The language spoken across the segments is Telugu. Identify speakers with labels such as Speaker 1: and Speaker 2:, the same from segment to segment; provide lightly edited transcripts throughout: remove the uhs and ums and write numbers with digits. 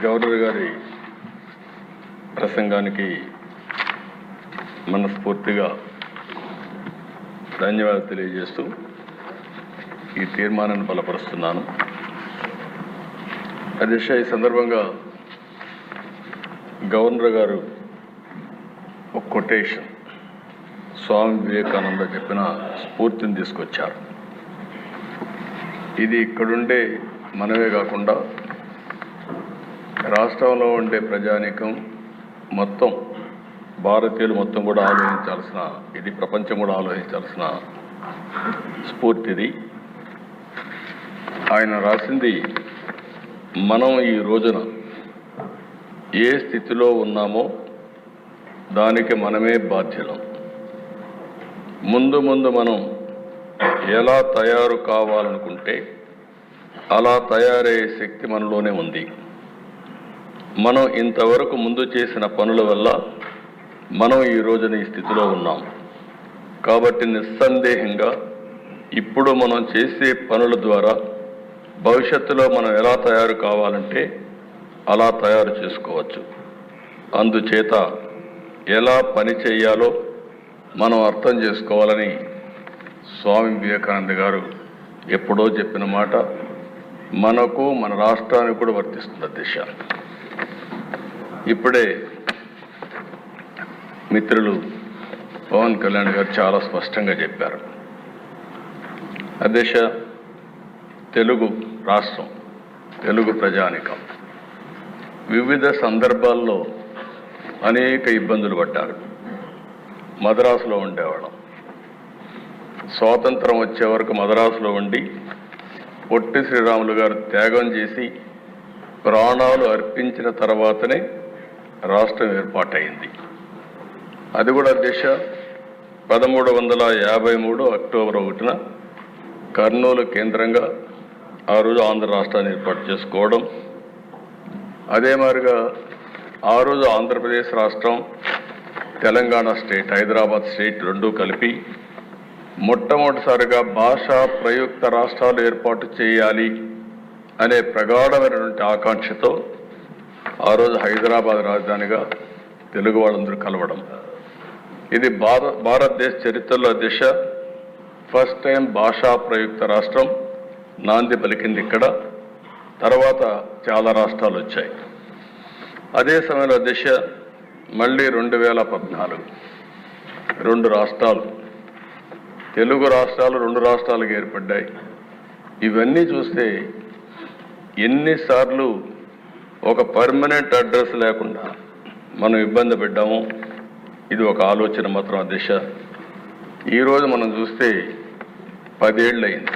Speaker 1: గవర్నర్ గారి ప్రసంగానికి మనస్ఫూర్తిగా ధన్యవాదాలు తెలియజేస్తూ ఈ తీర్మానాన్ని బలపరుస్తున్నాను. అధ్యక్ష, ఈ సందర్భంగా గవర్నర్ గారు ఒక కొటేషన్ స్వామి వివేకానంద చెప్పిన స్ఫూర్తిని తీసుకొచ్చారు. ఇది ఇక్కడుండే మనమే కాకుండా రాష్ట్రంలో ఉండే ప్రజానీకం మొత్తం, భారతీయులు మొత్తం కూడా ఆలోచించాల్సిన, ఇది ప్రపంచం కూడా ఆలోచించాల్సిన స్ఫూర్తిది. ఆయన రాసింది, మనం ఈ రోజున ఏ స్థితిలో ఉన్నామో దానికి మనమే బాధ్యులం. ముందు ముందు మనం ఎలా తయారు కావాలనుకుంటే అలా తయారయ్యే శక్తి మనలోనే ఉంది. మనం ఇంతవరకు ముందు చేసిన పనుల వల్ల మనం ఈ రోజున ఈ స్థితిలో ఉన్నాం. కాబట్టి నిస్సందేహంగా ఇప్పుడు మనం చేసే పనుల ద్వారా భవిష్యత్తులో మనం ఎలా తయారు కావాలంటే అలా తయారు చేసుకోవచ్చు. అందుచేత ఎలా పని చేయాలో మనం అర్థం చేసుకోవాలని స్వామి వివేకానంద గారు ఎప్పుడో చెప్పిన మాట మనకు, మన రాష్ట్రానికి కూడా వర్తిస్తుంది. దిశ ఇప్పుడే మిత్రులు పవన్ కళ్యాణ్ గారు చాలా స్పష్టంగా చెప్పారు. అధ్యక్ష, తెలుగు రాష్ట్రం, తెలుగు ప్రజానికం వివిధ సందర్భాల్లో అనేక ఇబ్బందులు పడ్డారు. మద్రాసులో ఉండేవాళ్ళం. స్వాతంత్రం వచ్చే వరకు మద్రాసులో ఉండి పొట్టి శ్రీరాములు గారు త్యాగం చేసి ప్రాణాలు అర్పించిన తర్వాతనే రాష్ట్రం ఏర్పాటైంది. అది కూడా దిశ 1353 అక్టోబర్ 1న కర్నూలు కేంద్రంగా ఆ రోజు ఆంధ్ర రాష్ట్రాన్ని ఏర్పాటు చేసుకోవడం. అదే మాదిరిగా ఆ రోజు ఆంధ్రప్రదేశ్ రాష్ట్రం, తెలంగాణ స్టేట్, హైదరాబాద్ స్టేట్ రెండూ కలిపి మొట్టమొదటిసారిగా భాషా ప్రయుక్త రాష్ట్రాలు ఏర్పాటు చేయాలి అనే ప్రగాఢమైనటువంటి ఆకాంక్షతో ఆ రోజు హైదరాబాద్ రాజధానిగా తెలుగు వాళ్ళందరూ కలవడం. ఇది భారతదేశ చరిత్రలో దిశ ఫస్ట్ టైం భాషా ప్రయుక్త రాష్ట్రం నాంది పలికింది ఇక్కడ. తర్వాత చాలా రాష్ట్రాలు వచ్చాయి. అదే సమయంలో దిశ మళ్ళీ 2014 2 రాష్ట్రాలు, తెలుగు రాష్ట్రాలు 2 రాష్ట్రాలుగా ఏర్పడ్డాయి. ఇవన్నీ చూస్తే ఎన్నిసార్లు ఒక పర్మనెంట్ అడ్రస్ లేకుండా మనం ఇబ్బంది పడ్డాము. ఇది ఒక ఆలోచన మాత్రం దిశ. ఈరోజు మనం చూస్తే 10 ఏళ్ళు అయింది.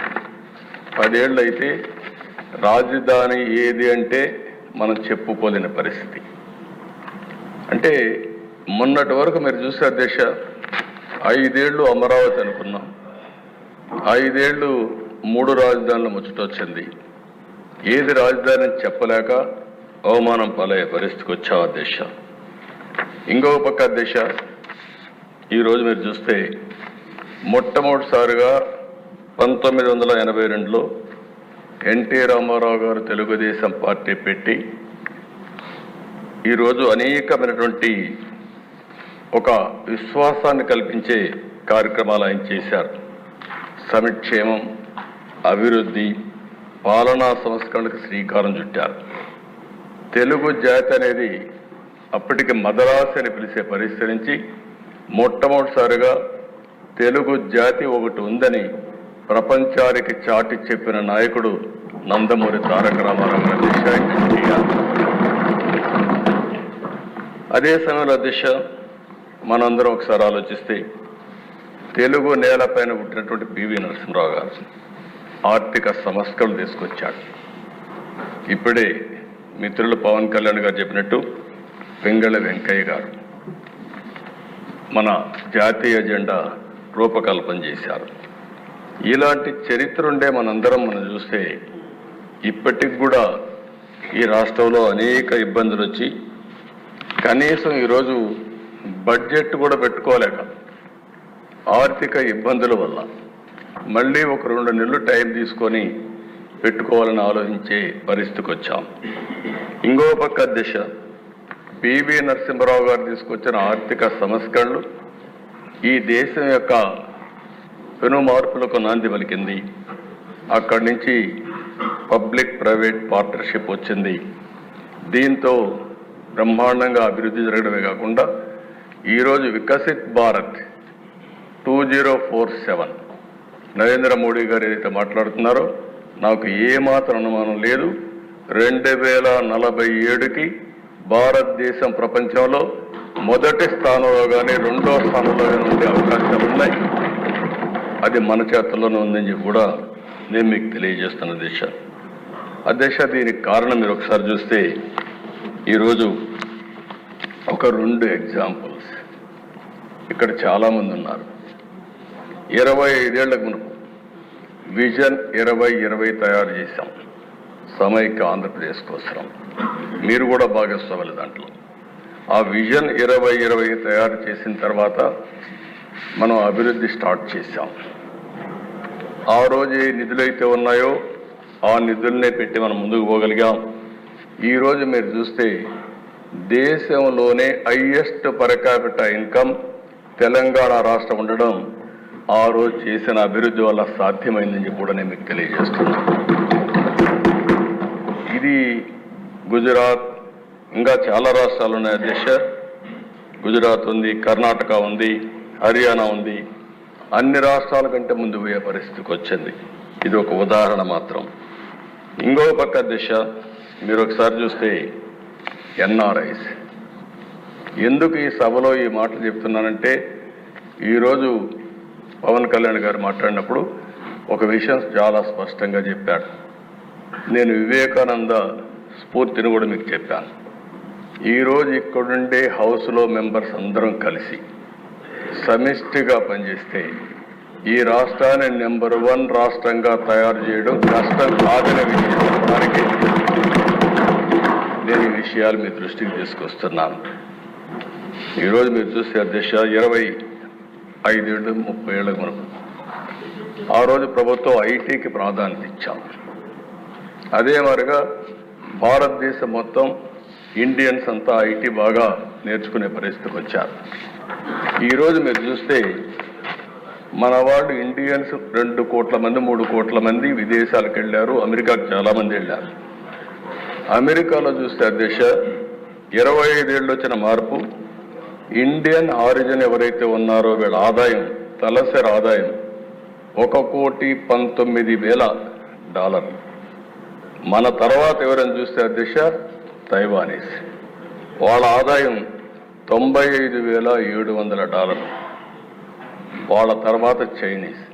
Speaker 1: 10 ఏళ్ళు అయితే రాజధాని ఏది అంటే మనం చెప్పుకోలేని పరిస్థితి. అంటే మొన్నటి వరకు మీరు చూసే దిశ 5 ఏళ్ళు అమరావతి అనుకున్నాం, 5 ఏళ్ళు 3 రాజధానులు ముచ్చటొచ్చింది. ఏది రాజధాని చెప్పలేక అవమానం పాలయ్యే పరిస్థితికి వచ్చావు దిశ. ఇంకొక పక్క దిశ, ఈరోజు మీరు చూస్తే మొట్టమొదటిసారిగా 1982లో ఎన్టీ రామారావు గారు తెలుగుదేశం పార్టీ పెట్టి ఈరోజు అనేకమైనటువంటి ఒక విశ్వాసాన్ని కల్పించే కార్యక్రమాలు ఆయన చేశారు. సంక్షేమం, అభివృద్ధి, పాలనా సంస్కరణకు శ్రీకారం చుట్టారు. తెలుగు జాతి అనేది అప్పటికి మద్రాసు అని పిలిచే పరిస్థితి నుంచి మొట్టమొదటిసారిగా తెలుగు జాతి ఒకటి ఉందని ప్రపంచానికి చాటి చెప్పిన నాయకుడు నందమూరి తారక రామారావు గారి దిశ. అదే సమయంలో దిశ మనందరం ఒకసారి ఆలోచిస్తే తెలుగు నేలపైన పుట్టినటువంటి పివి నరసింహరావు గారు ఆర్థిక సంస్కరణలు తీసుకొచ్చాడు. ఇప్పుడే మిత్రులు పవన్ కళ్యాణ్ గారు చెప్పినట్టు పింగళ వెంకయ్య గారు మన జాతీయ ఎజెండా రూపకల్పన చేశారు. ఇలాంటి చరిత్ర ఉండే మనం చూస్తే ఇప్పటికి కూడా ఈ రాష్ట్రంలో అనేక ఇబ్బందులు వచ్చి కనీసం ఈరోజు బడ్జెట్ కూడా పెట్టుకోలేక ఆర్థిక ఇబ్బందుల వల్ల మళ్ళీ ఒక 2 నెలలు టైం తీసుకొని పెట్టుకోవాలని ఆలోచించే పరిస్థితికి వచ్చాం. ఇంకో పక్క దిశ పివి నరసింహారావు గారు తీసుకొచ్చిన ఆర్థిక సంస్కరణలు ఈ దేశం యొక్క పెను మార్పులకు నాంది పలికింది. అక్కడి నుంచి పబ్లిక్ ప్రైవేట్ పార్ట్నర్షిప్ వచ్చింది. దీంతో బ్రహ్మాండంగా అభివృద్ధి జరగడమే కాకుండా ఈరోజు వికసిత్ భారత్ 2047 నరేంద్ర మోడీ గారు ఏదైతే మాట్లాడుతున్నారో నాకు ఏమాత్రం అనుమానం లేదు. 2047కి భారతదేశం ప్రపంచంలో మొదటి స్థానంలో కానీ రెండో స్థానంలో కానీ ఉండే అవకాశాలు ఉన్నాయి. అది మన చేతుల్లోనే ఉందని చెప్పి కూడా నేను మీకు తెలియజేస్తున్న అధ్యక్ష. దీనికి కారణం మీరు ఒకసారి చూస్తే ఈరోజు ఒక 2 ఎగ్జాంపుల్స్ ఇక్కడ చాలామంది ఉన్నారు. 25 ఏళ్లకు మునుపు విజన్ 2020 తయారు చేశాం సమైక్య ఆంధ్రప్రదేశ్ కోసం. మీరు కూడా భాగస్వాములు దాంట్లో. ఆ విజన్ 2020 తయారు చేసిన తర్వాత మనం అభివృద్ధి స్టార్ట్ చేశాం. ఆ రోజు ఏ నిధులైతే ఉన్నాయో ఆ నిధులనే పెట్టి మనం ముందుకు పోగలిగాం. ఈరోజు మీరు చూస్తే దేశంలోనే highest per capital income Telangana రాష్ట్రం ఉండడం ఆ రోజు చేసిన అభివృద్ధి వల్ల సాధ్యమైందని చెప్పి కూడా నేను మీకు తెలియజేస్తున్నాను. ఇది గుజరాత్, ఇంకా చాలా రాష్ట్రాలు ఉన్నాయి అధ్యక్ష. గుజరాత్ ఉంది, కర్ణాటక ఉంది, హర్యానా ఉంది. అన్ని రాష్ట్రాల కంటే ముందు పోయే పరిస్థితికి వచ్చింది. ఇది ఒక ఉదాహరణ మాత్రం. ఇంకో పక్క దిశ మీరు ఒకసారి చూస్తే ఎన్ఆర్ఐస్. ఎందుకు ఈ సభలో ఈ మాటలు చెప్తున్నానంటే ఈరోజు పవన్ కళ్యాణ్ గారు మాట్లాడినప్పుడు ఒక విషయం చాలా స్పష్టంగా చెప్పాడు. నేను వివేకానంద స్ఫూర్తిని కూడా మీకు చెప్పాను. ఈరోజు ఇక్కడుండే హౌస్లో మెంబర్స్ అందరం కలిసి సమిష్టిగా పనిచేస్తే ఈ రాష్ట్రాన్ని నెంబర్ 1 రాష్ట్రంగా తయారు చేయడం కష్టం కాదనే విషయానికి నేను ఈ విషయాలు మీ దృష్టికి తీసుకొస్తున్నాను. ఈరోజు మీరు చూస్తే అధ్యక్ష 25 ఏళ్ళు 30 ఏళ్ళకు మనకు ఆ రోజు ప్రభుత్వం ఐటీకి ప్రాధాన్యత ఇచ్చాం. అదే మరిగా భారతదేశం మొత్తం ఇండియన్స్ అంతా ఐటీ బాగా నేర్చుకునే పరిస్థితికి వచ్చారు. ఈరోజు మీరు చూస్తే మన వాళ్ళు ఇండియన్స్ 2 కోట్ల మంది 3 కోట్ల మంది విదేశాలకు వెళ్ళారు. అమెరికాకు చాలామంది వెళ్ళారు. అమెరికాలో చూస్తే అధ్యక్ష 25 ఏళ్ళు వచ్చిన మార్పు ఇండియన్ ఆరిజిన్ ఎవరైతే ఉన్నారో వీళ్ళ ఆదాయం తలసరి ఆదాయం $1,19,000. మన తర్వాత ఎవరైనా చూస్తే అధ్యక్ష తైవానీస్, వాళ్ళ ఆదాయం $95,700. వాళ్ళ తర్వాత చైనీస్,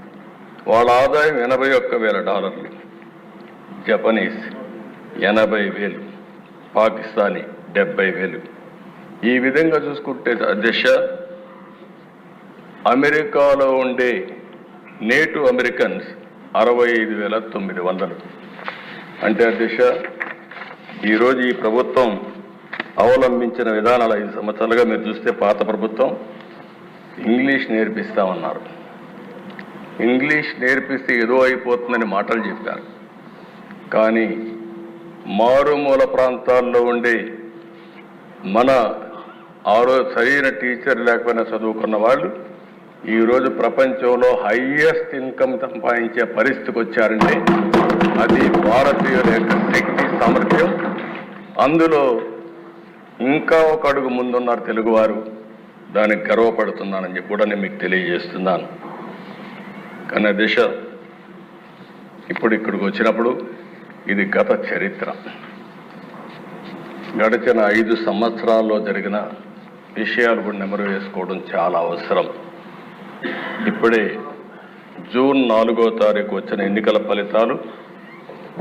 Speaker 1: వాళ్ళ ఆదాయం $81,000. జపనీస్ 80,000, పాకిస్తానీ 70,000. ఈ విధంగా చూసుకుంటే అధ్యక్ష అమెరికాలో ఉండే నేటివ్ అమెరికన్స్ 65,900. అంటే అధ్యక్ష ఈరోజు ఈ ప్రభుత్వం అవలంబించిన విధానాలు 5 సంవత్సరాలుగా మీరు చూస్తే పాత ప్రభుత్వం ఇంగ్లీష్ నేర్పిస్తామన్నారు. ఇంగ్లీష్ నేర్పిస్తే ఏదో అయిపోతుందని మాటలు చెప్పారు. కానీ మారుమూల ప్రాంతాల్లో ఉండే మన సరైన టీచర్ లేకపోయినా చదువుకున్న వాళ్ళు ఈరోజు ప్రపంచంలో హైయెస్ట్ ఇన్కమ్ సంపాదించే పరిస్థితికి వచ్చారంటే అది భారతీయుల యొక్క శక్తి సామర్థ్యం. అందులో ఇంకా ఒక అడుగు ముందున్నారు తెలుగువారు. దానికి గర్వపడుతున్నానని చెప్పి కూడా నేను మీకు తెలియజేస్తున్నాను. కానీ దిశ ఇప్పుడు ఇక్కడికి వచ్చినప్పుడు ఇది గత చరిత్ర. గడిచిన 5 సంవత్సరాల్లో జరిగిన విషయాలు కూడా నెమరు వేసుకోవడం చాలా అవసరం. ఇప్పుడే జూన్ 4వ తారీఖు వచ్చిన ఎన్నికల ఫలితాలు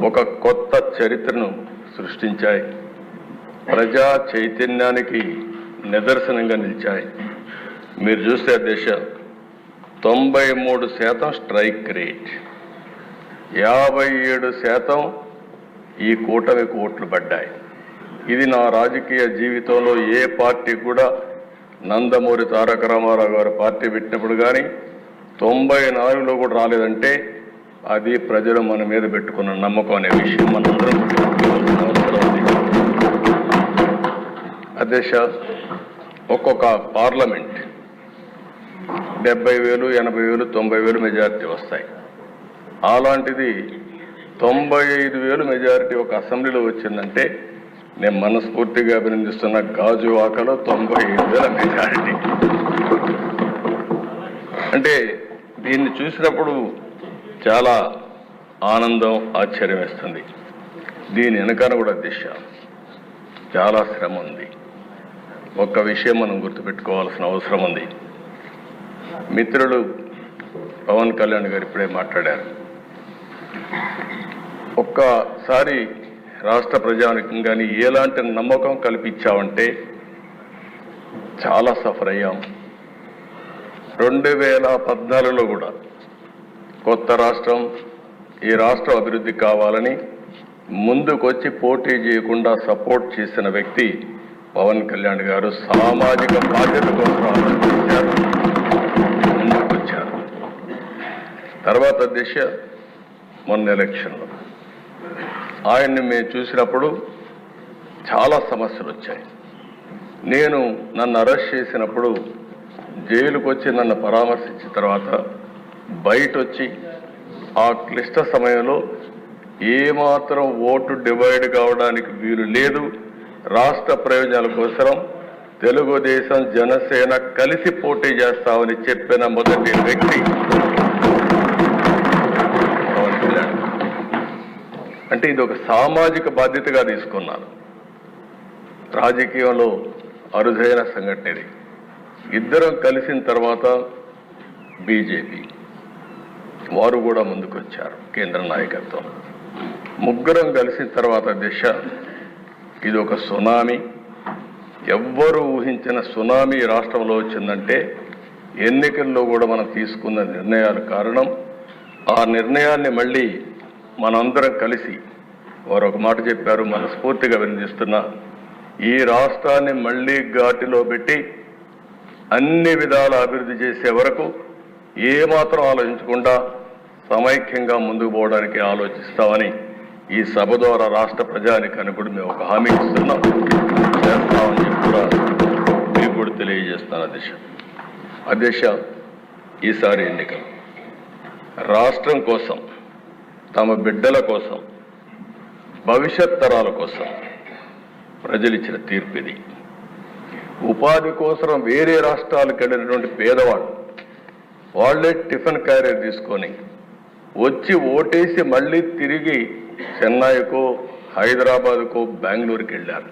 Speaker 1: ఒక కొత్త చరిత్రను సృష్టించాయి. ప్రజా చైతన్యానికి నిదర్శనంగా నిలిచాయి. మీరు చూస్తే దేశ 93% స్ట్రైక్ రేట్, 57% ఈ కూటమికి ఓట్లు పడ్డాయి. ఇది నా రాజకీయ జీవితంలో ఏ పార్టీ కూడా నందమూరి తారక రామారావు గారు పార్టీ పెట్టినప్పుడు కానీ 94లో కూడా రాలేదంటే అది ప్రజలు మన మీద పెట్టుకున్న నమ్మకం అనే విషయం మనందరం గుర్తుంచుకోవాల్సిన అవసరం ఉంది. అధ్యక్ష, ఒక్కొక్క పార్లమెంట్ 70,000, 80,000, 90,000 మెజారిటీ వస్తాయి. అలాంటిది 95,000 మెజారిటీ ఒక అసెంబ్లీలో వచ్చిందంటే నేను మనస్ఫూర్తిగా అభినందిస్తున్న. గాజువాకలో 95,000 మెజారిటీ అంటే దీన్ని చూసినప్పుడు చాలా ఆనందం, ఆశ్చర్యం వేస్తుంది. దీని వెనకాల కూడా దిశ చాలా శ్రమ ఉంది. ఒక్క విషయం మనం గుర్తుపెట్టుకోవాల్సిన అవసరం ఉంది. మిత్రులు పవన్ కళ్యాణ్ గారు ఇప్పుడే మాట్లాడారు. ఒక్కసారి రాష్ట్ర ప్రజానికం కానీ ఎలాంటి నమ్మకం కల్పించామంటే చాలా సఫర్ అయ్యాం. 2014లో కూడా కొత్త రాష్ట్రం, ఈ రాష్ట్రం అభివృద్ధి కావాలని ముందుకొచ్చి పోటీ చేయకుండా సపోర్ట్ చేసిన వ్యక్తి పవన్ కళ్యాణ్ గారు. సామాజిక బాధ్యత కోసం ఆలోచించారు, ముందుకొచ్చారు. తర్వాత దిశ మొన్న ఎలక్షన్లో ఆయన్ని మేము చూసినప్పుడు చాలా సమస్యలు వచ్చాయి. నన్ను అరెస్ట్ చేసినప్పుడు జైలుకు వచ్చి నన్ను పరామర్శించిన తర్వాత బయట వచ్చి ఆ క్లిష్ట సమయంలో ఏమాత్రం ఓటు డివైడ్ కావడానికి వీలు లేదు, రాష్ట్ర ప్రయోజనాల కోసం తెలుగుదేశం జనసేన కలిసి పోటీ చేస్తామని చెప్పిన మొదటి వ్యక్తి పవన్ కళ్యాణ్. అంటే ఇది ఒక సామాజిక బాధ్యతగా తీసుకున్నాను. రాజకీయంలో అరుదైన సంఘటన ఇది. ఇద్దరం కలిసిన తర్వాత బీజేపీ వారు కూడా ముందుకొచ్చారు, కేంద్ర నాయకత్వం. ముగ్గురం కలిసిన తర్వాత దిశ ఇది ఒక సునామీ. ఎవ్వరూ ఊహించిన సునామీ రాష్ట్రంలో వచ్చిందంటే ఎన్నికల్లో కూడా మనం తీసుకున్న నిర్ణయాల కారణం. ఆ నిర్ణయాన్ని మళ్ళీ మనందరం కలిసి వారు ఒక మాట చెప్పారు, మనస్ఫూర్తిగా అభినందిస్తున్నా. ఈ రాష్ట్రాన్ని మళ్ళీ ఘాటిలో పెట్టి అన్ని విధాల అభివృద్ధి చేసే వరకు ఏమాత్రం ఆలోచించకుండా సమైక్యంగా ముందుకు పోవడానికి ఆలోచిస్తామని ఈ సభ ద్వారా రాష్ట్ర ప్రజానికానికి కూడా మేము ఒక హామీ ఇస్తున్నాం, చేస్తామని చెప్పి కూడా మీకు కూడా తెలియజేస్తాను. అధ్యక్ష, ఈసారి ఎన్నికలు రాష్ట్రం కోసం, తమ బిడ్డల కోసం, భవిష్యత్ తరాల కోసం ప్రజలు ఇచ్చిన తీర్పు ఇది. ఉపాధి కోసం వేరే రాష్ట్రాలకు వెళ్ళినటువంటి పేదవాళ్ళు వాళ్ళే టిఫిన్ క్యారియర్ తీసుకొని వచ్చి ఓటేసి మళ్ళీ తిరిగి చెన్నైకో, హైదరాబాద్కో, బెంగళూరుకి వెళ్ళారు.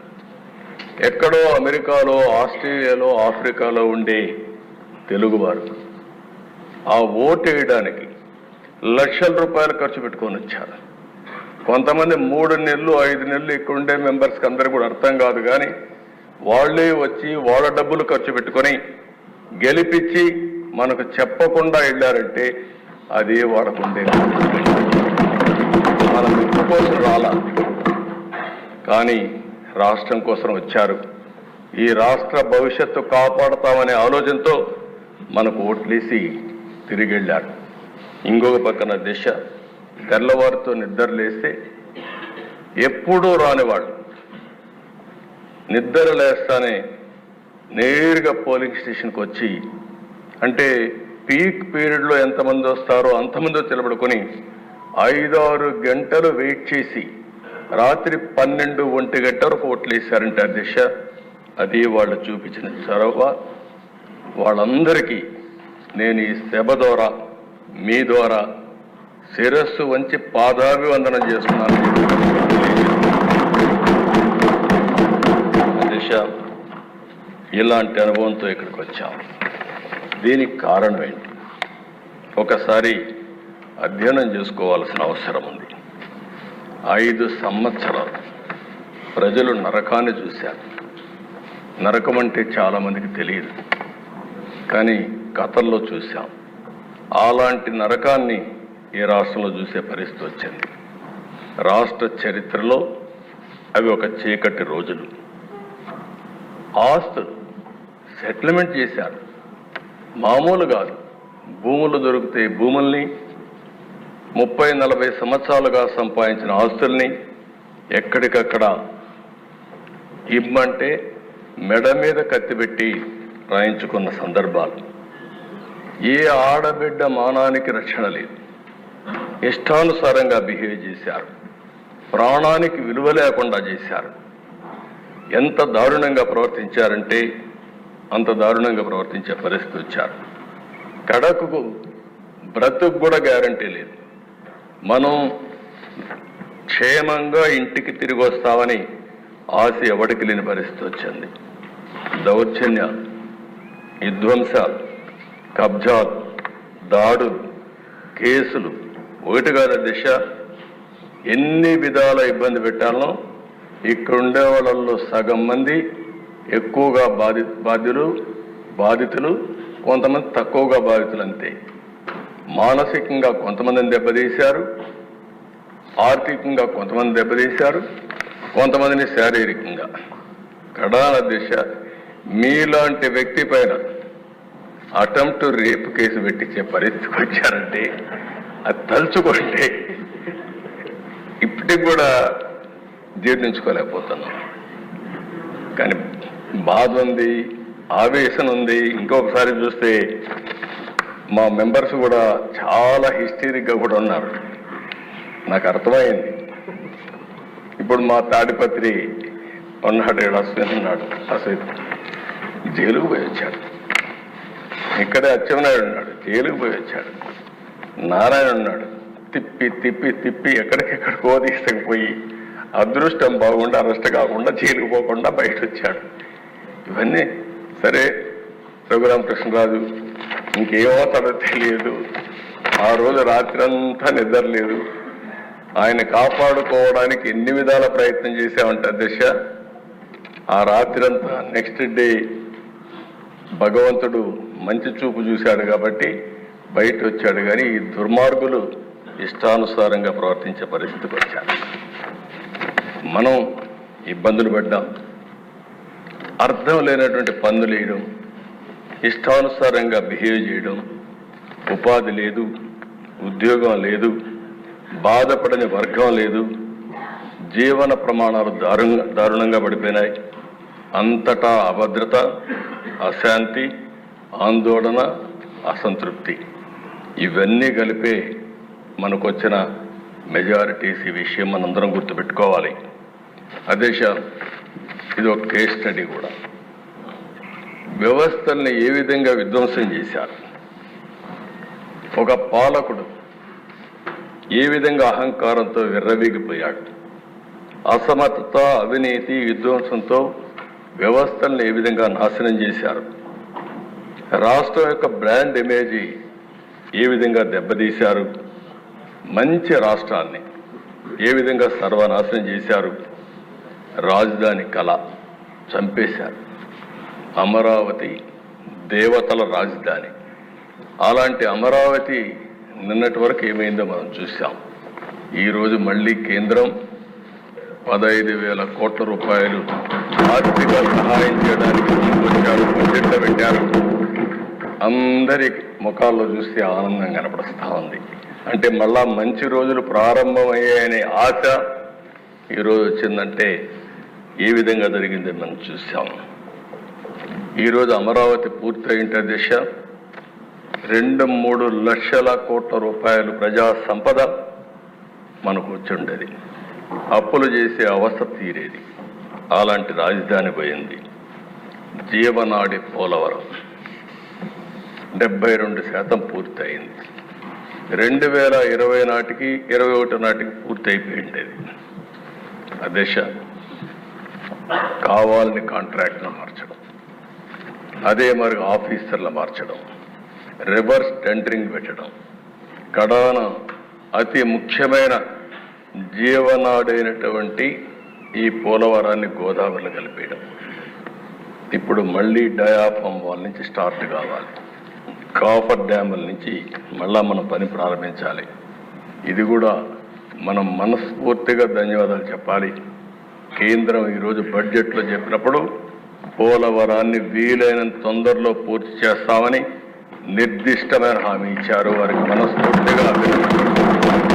Speaker 1: ఎక్కడో అమెరికాలో, ఆస్ట్రేలియాలో, ఆఫ్రికాలో ఉండే తెలుగువారు ఆ ఓటు వేయడానికి లక్షల రూపాయలు ఖర్చు పెట్టుకొని వచ్చారు. కొంతమంది 3 నెలలు 5 నెలలు ఇక్కడ ఉండే మెంబర్స్కి అందరూ కూడా అర్థం కాదు, కానీ వాళ్ళే వచ్చి వాళ్ళ డబ్బులు ఖర్చు పెట్టుకొని గెలిపించి మనకు చెప్పకుండా వెళ్ళారంటే అది వాళ్ళకుండే. మన మెప్పు కోసం రాలా, కానీ రాష్ట్రం కోసం వచ్చారు. ఈ రాష్ట్ర భవిష్యత్తు కాపాడుతామనే ఆలోచనతో మనకు ఓట్లేసి తిరిగి వెళ్ళారు. ఇంకొక పక్కన దిశ తెల్లవారితో నిద్ర లేస్తే ఎప్పుడూ రానివాళ్ళు నిద్ర లేస్తానే నేరుగా పోలింగ్ స్టేషన్కి వచ్చి, అంటే పీక్ పీరియడ్లో ఎంతమంది వస్తారో అంతమంది నిలబడుకొని 5-6 గంటలు వెయిట్ చేసి రాత్రి 12-1 గంట వరకు ఓట్లు వేశారంటే అధ్యక్ష, అది వాళ్ళు చూపించిన చొరవ. వాళ్ళందరికీ నేను ఈ సభ ద్వారా, మీ ద్వారా శిరస్సు వంచి పాదాభివందనం చేస్తున్నాను. అధ్యక్ష, ఇలాంటి అనుభవంతో ఇక్కడికి వచ్చాం. దీనికి కారణం ఏంటి? ఒకసారి అధ్యయనం చేసుకోవాల్సిన అవసరం ఉంది. 5 సంవత్సరాలు ప్రజలు నరకాన్ని చూశారు. నరకం అంటే చాలామందికి తెలియదు, కానీ గతంలో చూశాం. అలాంటి నరకాన్ని ఈ రాష్ట్రంలో చూసే పరిస్థితి వచ్చింది. రాష్ట్ర చరిత్రలో అవి ఒక చీకటి రోజులు. ఆస్తులు సెటిల్మెంట్ చేశారు, మామూలు కాదు. భూములు దొరికితే భూముల్ని, 30-40 సంవత్సరాలుగా సంపాదించిన ఆస్తుల్ని ఎక్కడికక్కడ ఇమ్మంటే మెడ మీద కత్తిపెట్టి రాయించుకున్న సందర్భాలు. ఏ ఆడబిడ్డ మానానికి రక్షణ లేదు. ఇష్టానుసారంగా బిహేవ్ చేశారు. ప్రాణానికి విలువ లేకుండా చేశారు. ఎంత దారుణంగా ప్రవర్తించారంటే అంత దారుణంగా ప్రవర్తించే పరిస్థితి వచ్చారు. కడకు బ్రతుకు కూడా గ్యారంటీ లేదు. మనం క్షేమంగా ఇంటికి తిరిగి వస్తామని ఆశ ఎవడికి లేని పరిస్థితి వచ్చింది. దౌర్జన్యాలు, విధ్వంసాలు, కబ్జాలు, దాడులు, కేసులు, ఒకటిగాల దిశ ఎన్ని విధాల ఇబ్బంది పెట్టాలో ఇక్కడ ఉండే వాళ్ళల్లో సగం మంది ఎక్కువగా బాధితులు, కొంతమంది తక్కువగా బాధితులు అంతే. మానసికంగా కొంతమందిని దెబ్బతీశారు, ఆర్థికంగా కొంతమంది దెబ్బతీశారు, కొంతమందిని శారీరకంగా. కడాన దిశ మీలాంటి వ్యక్తి పైన అటెంప్ట్ రేప్ కేసు పెట్టించే పరిస్థితికి వచ్చారంటే అది తలుచుకుంటే ఇప్పటికి కూడా జీర్ణించుకోలేకపోతున్నాం. కానీ బాధ ఉంది, ఆవేశం ఉంది. ఇంకొకసారి చూస్తే మా మెంబర్స్ కూడా చాలా హిస్టరిక్గా కూడా ఉన్నారు. నాకు అర్థమైంది. ఇప్పుడు మా తాడిపత్రి ఉన్నాడు, అశ్విన్ ఉన్నాడు. అశ్విన్ జైలుకు పోయి వచ్చాడు. ఇక్కడే అచ్చెన్నాయుడు ఉన్నాడు, జైలుకు పోయి వచ్చాడు. నారాయణ ఉన్నాడు, తిప్పి తిప్పి తిప్పి ఎక్కడికెక్కడికో తీసుకుపోయి అదృష్టం బాగుండా అరెస్ట్ కాకుండా జైలుకు పోకుండా బయట వచ్చాడు. ఇవన్నీ సరే. రఘురామకృష్ణరాజు ఇంకేమవుతాడో తెలియదు. ఆ రోజు రాత్రంతా నిద్ర లేదు. ఆయన కాపాడుకోవడానికి ఎన్ని విధాల ప్రయత్నం చేశామంటే దిశ ఆ రాత్రంతా నెక్స్ట్ డే భగవంతుడు మంచి చూపు చూశాడు కాబట్టి బయట వచ్చాడు. కానీ ఈ దుర్మార్గులు ఇష్టానుసారంగా ప్రవర్తించే పరిస్థితికి వచ్చారు. మనం ఇబ్బందులు పడ్డాం. అర్థం లేనటువంటి పనులు వేయడం, ఇష్టానుసారంగా బిహేవ్ చేయడం, ఉపాధి లేదు, ఉద్యోగం లేదు, బాధపడని వర్గం లేదు, జీవన ప్రమాణాలు దారుణంగా పడిపోయినాయి. అంతటా అభద్రత, అశాంతి, ఆందోళన, అసంతృప్తి ఇవన్నీ కలిపే మనకొచ్చిన మెజారిటీస్. ఈ విషయం మనందరం గుర్తుపెట్టుకోవాలి. అదే ఇది ఒక కేస్ స్టడీ కూడా. వ్యవస్థల్ని ఏ విధంగా విధ్వంసం చేశారు, ఒక పాలకుడు ఏ విధంగా అహంకారంతో విర్రవీగిపోయాడు, అసమర్థత, అవినీతి, విధ్వంసంతో వ్యవస్థల్ని ఏ విధంగా నాశనం చేశారు, రాష్ట్రం యొక్క బ్రాండ్ ఇమేజ్ ఏ విధంగా దెబ్బతీశారు, మంచి రాష్ట్రాన్ని ఏ విధంగా సర్వనాశనం చేశారు, రాజధాని కళ చంపేశారు. అమరావతి దేవతల రాజధాని. అలాంటి అమరావతి నిన్నటి వరకు ఏమైందో మనం చూసాం. ఈరోజు మళ్ళీ కేంద్రం 15,000 కోట్ల రూపాయలు ఆర్థిక సహాయం చేయడానికి ముందుకొచ్చారు, బడ్జెట్లో పెట్టారు. అందరి ముఖాల్లో చూస్తే ఆనందం కనపడుస్తూ ఉంది. అంటే మళ్ళా మంచి రోజులు ప్రారంభమయ్యాయనే ఆశ ఈరోజు వచ్చిందంటే ఏ విధంగా జరిగిందో మనం చూసాం. ఈరోజు అమరావతి పూర్తయింటే దిశ 2-3 లక్షల కోట్ల రూపాయలు ప్రజా సంపద మనకు వచ్చి ఉండేది. అప్పులు చేసే అవస్థ తీరేది. అలాంటి రాజధాని పోయింది. జీవనాడి పోలవరం 72% పూర్తయింది. 2020 నాటికి 21 నాటికి పూర్తి అయిపోయింది. ఆ దిశ కావాలని కాంట్రాక్ట్ను మార్చడం, అదే మరి ఆఫీసర్లు మార్చడం, రివర్స్ టెండరింగ్ పెట్టడం, కడాన అతి ముఖ్యమైన జీవనాడైనటువంటి ఈ పోలవరాన్ని గోదావరిలో కలిపేయడం. ఇప్పుడు మళ్ళీ డయాఫామ్ వాల్ నుంచి స్టార్ట్ కావాలి. కాఫర్ డ్యాముల నుంచి మళ్ళా మనం పని ప్రారంభించాలి. ఇది కూడా మనం మనస్ఫూర్తిగా ధన్యవాదాలు చెప్పాలి. కేంద్రం ఈరోజు బడ్జెట్లో చెప్పినప్పుడు పోలవరాన్ని వీలైనంత తొందరలో పూర్తి చేస్తామని నిర్దిష్టమైన హామీ ఇచ్చారు. వారికి మనస్ఫూర్తిగా అభినందనలు.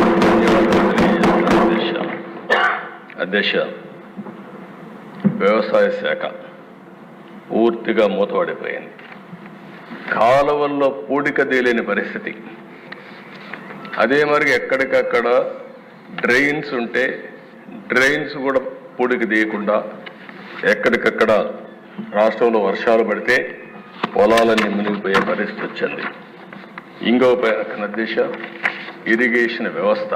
Speaker 1: అధ్యక్ష, వ్యవసాయ శాఖ పూర్తిగా మూతపడిపోయింది. కాలువల్లో పూడిక తేలేని పరిస్థితి. అదే మరి ఎక్కడికక్కడ డ్రైన్స్ ఉంటే డ్రైన్స్ కూడా పూడిక తీయకుండా ఎక్కడికక్కడ రాష్ట్రంలో వర్షాలు పడితే పొలాలన్నీ మునిగిపోయే పరిస్థితి వచ్చింది. ఇంకో పక్కన దిశ ఇరిగేషన్ వ్యవస్థ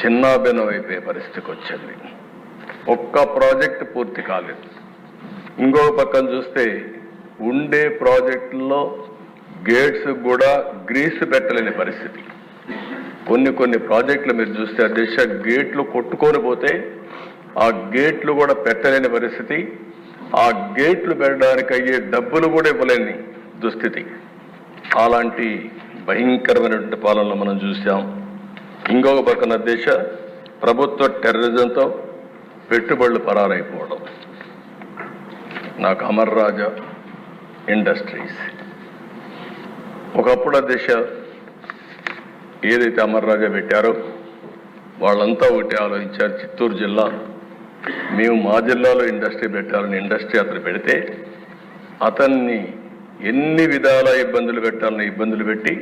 Speaker 1: చిన్నాభిన్నం అయిపోయే పరిస్థితికి వచ్చింది. ఒక్క ప్రాజెక్ట్ పూర్తి కాలేదు. ఇంకో పక్కన చూస్తే ఉండే ప్రాజెక్టుల్లో గేట్స్ కూడా గ్రీస్ పెట్టలేని పరిస్థితి. కొన్ని ప్రాజెక్టులు మీరు చూస్తే అధ్యక్ష గేట్లు కొట్టుకొని పోతే ఆ గేట్లు కూడా పెట్టలేని పరిస్థితి. ఆ గేట్లు పెట్టడానికి అయ్యే డబ్బులు కూడా ఇవ్వలేని దుస్థితి. అలాంటి భయంకరమైనటువంటి పాలనలు మనం చూసాం. ఇంకొక పక్కన దేశ ప్రభుత్వ టెర్రరిజంతో పెట్టుబడులు పరారైపోవడం. నాకు అమర్ రాజా ఇండస్ట్రీస్ ఒకప్పుడు దేశ ఏదైతే అమర్ రాజా పెట్టారో వాళ్ళంతా ఒకటి ఆలోచించారు. చిత్తూరు జిల్లా మేము మా జిల్లాలో ఇండస్ట్రీ పెట్టాలని ఇండస్ట్రీ అతను పెడితే అతన్ని ఎన్ని విధాల ఇబ్బందులు పెట్టాలని ఇబ్బందులు పెట్టి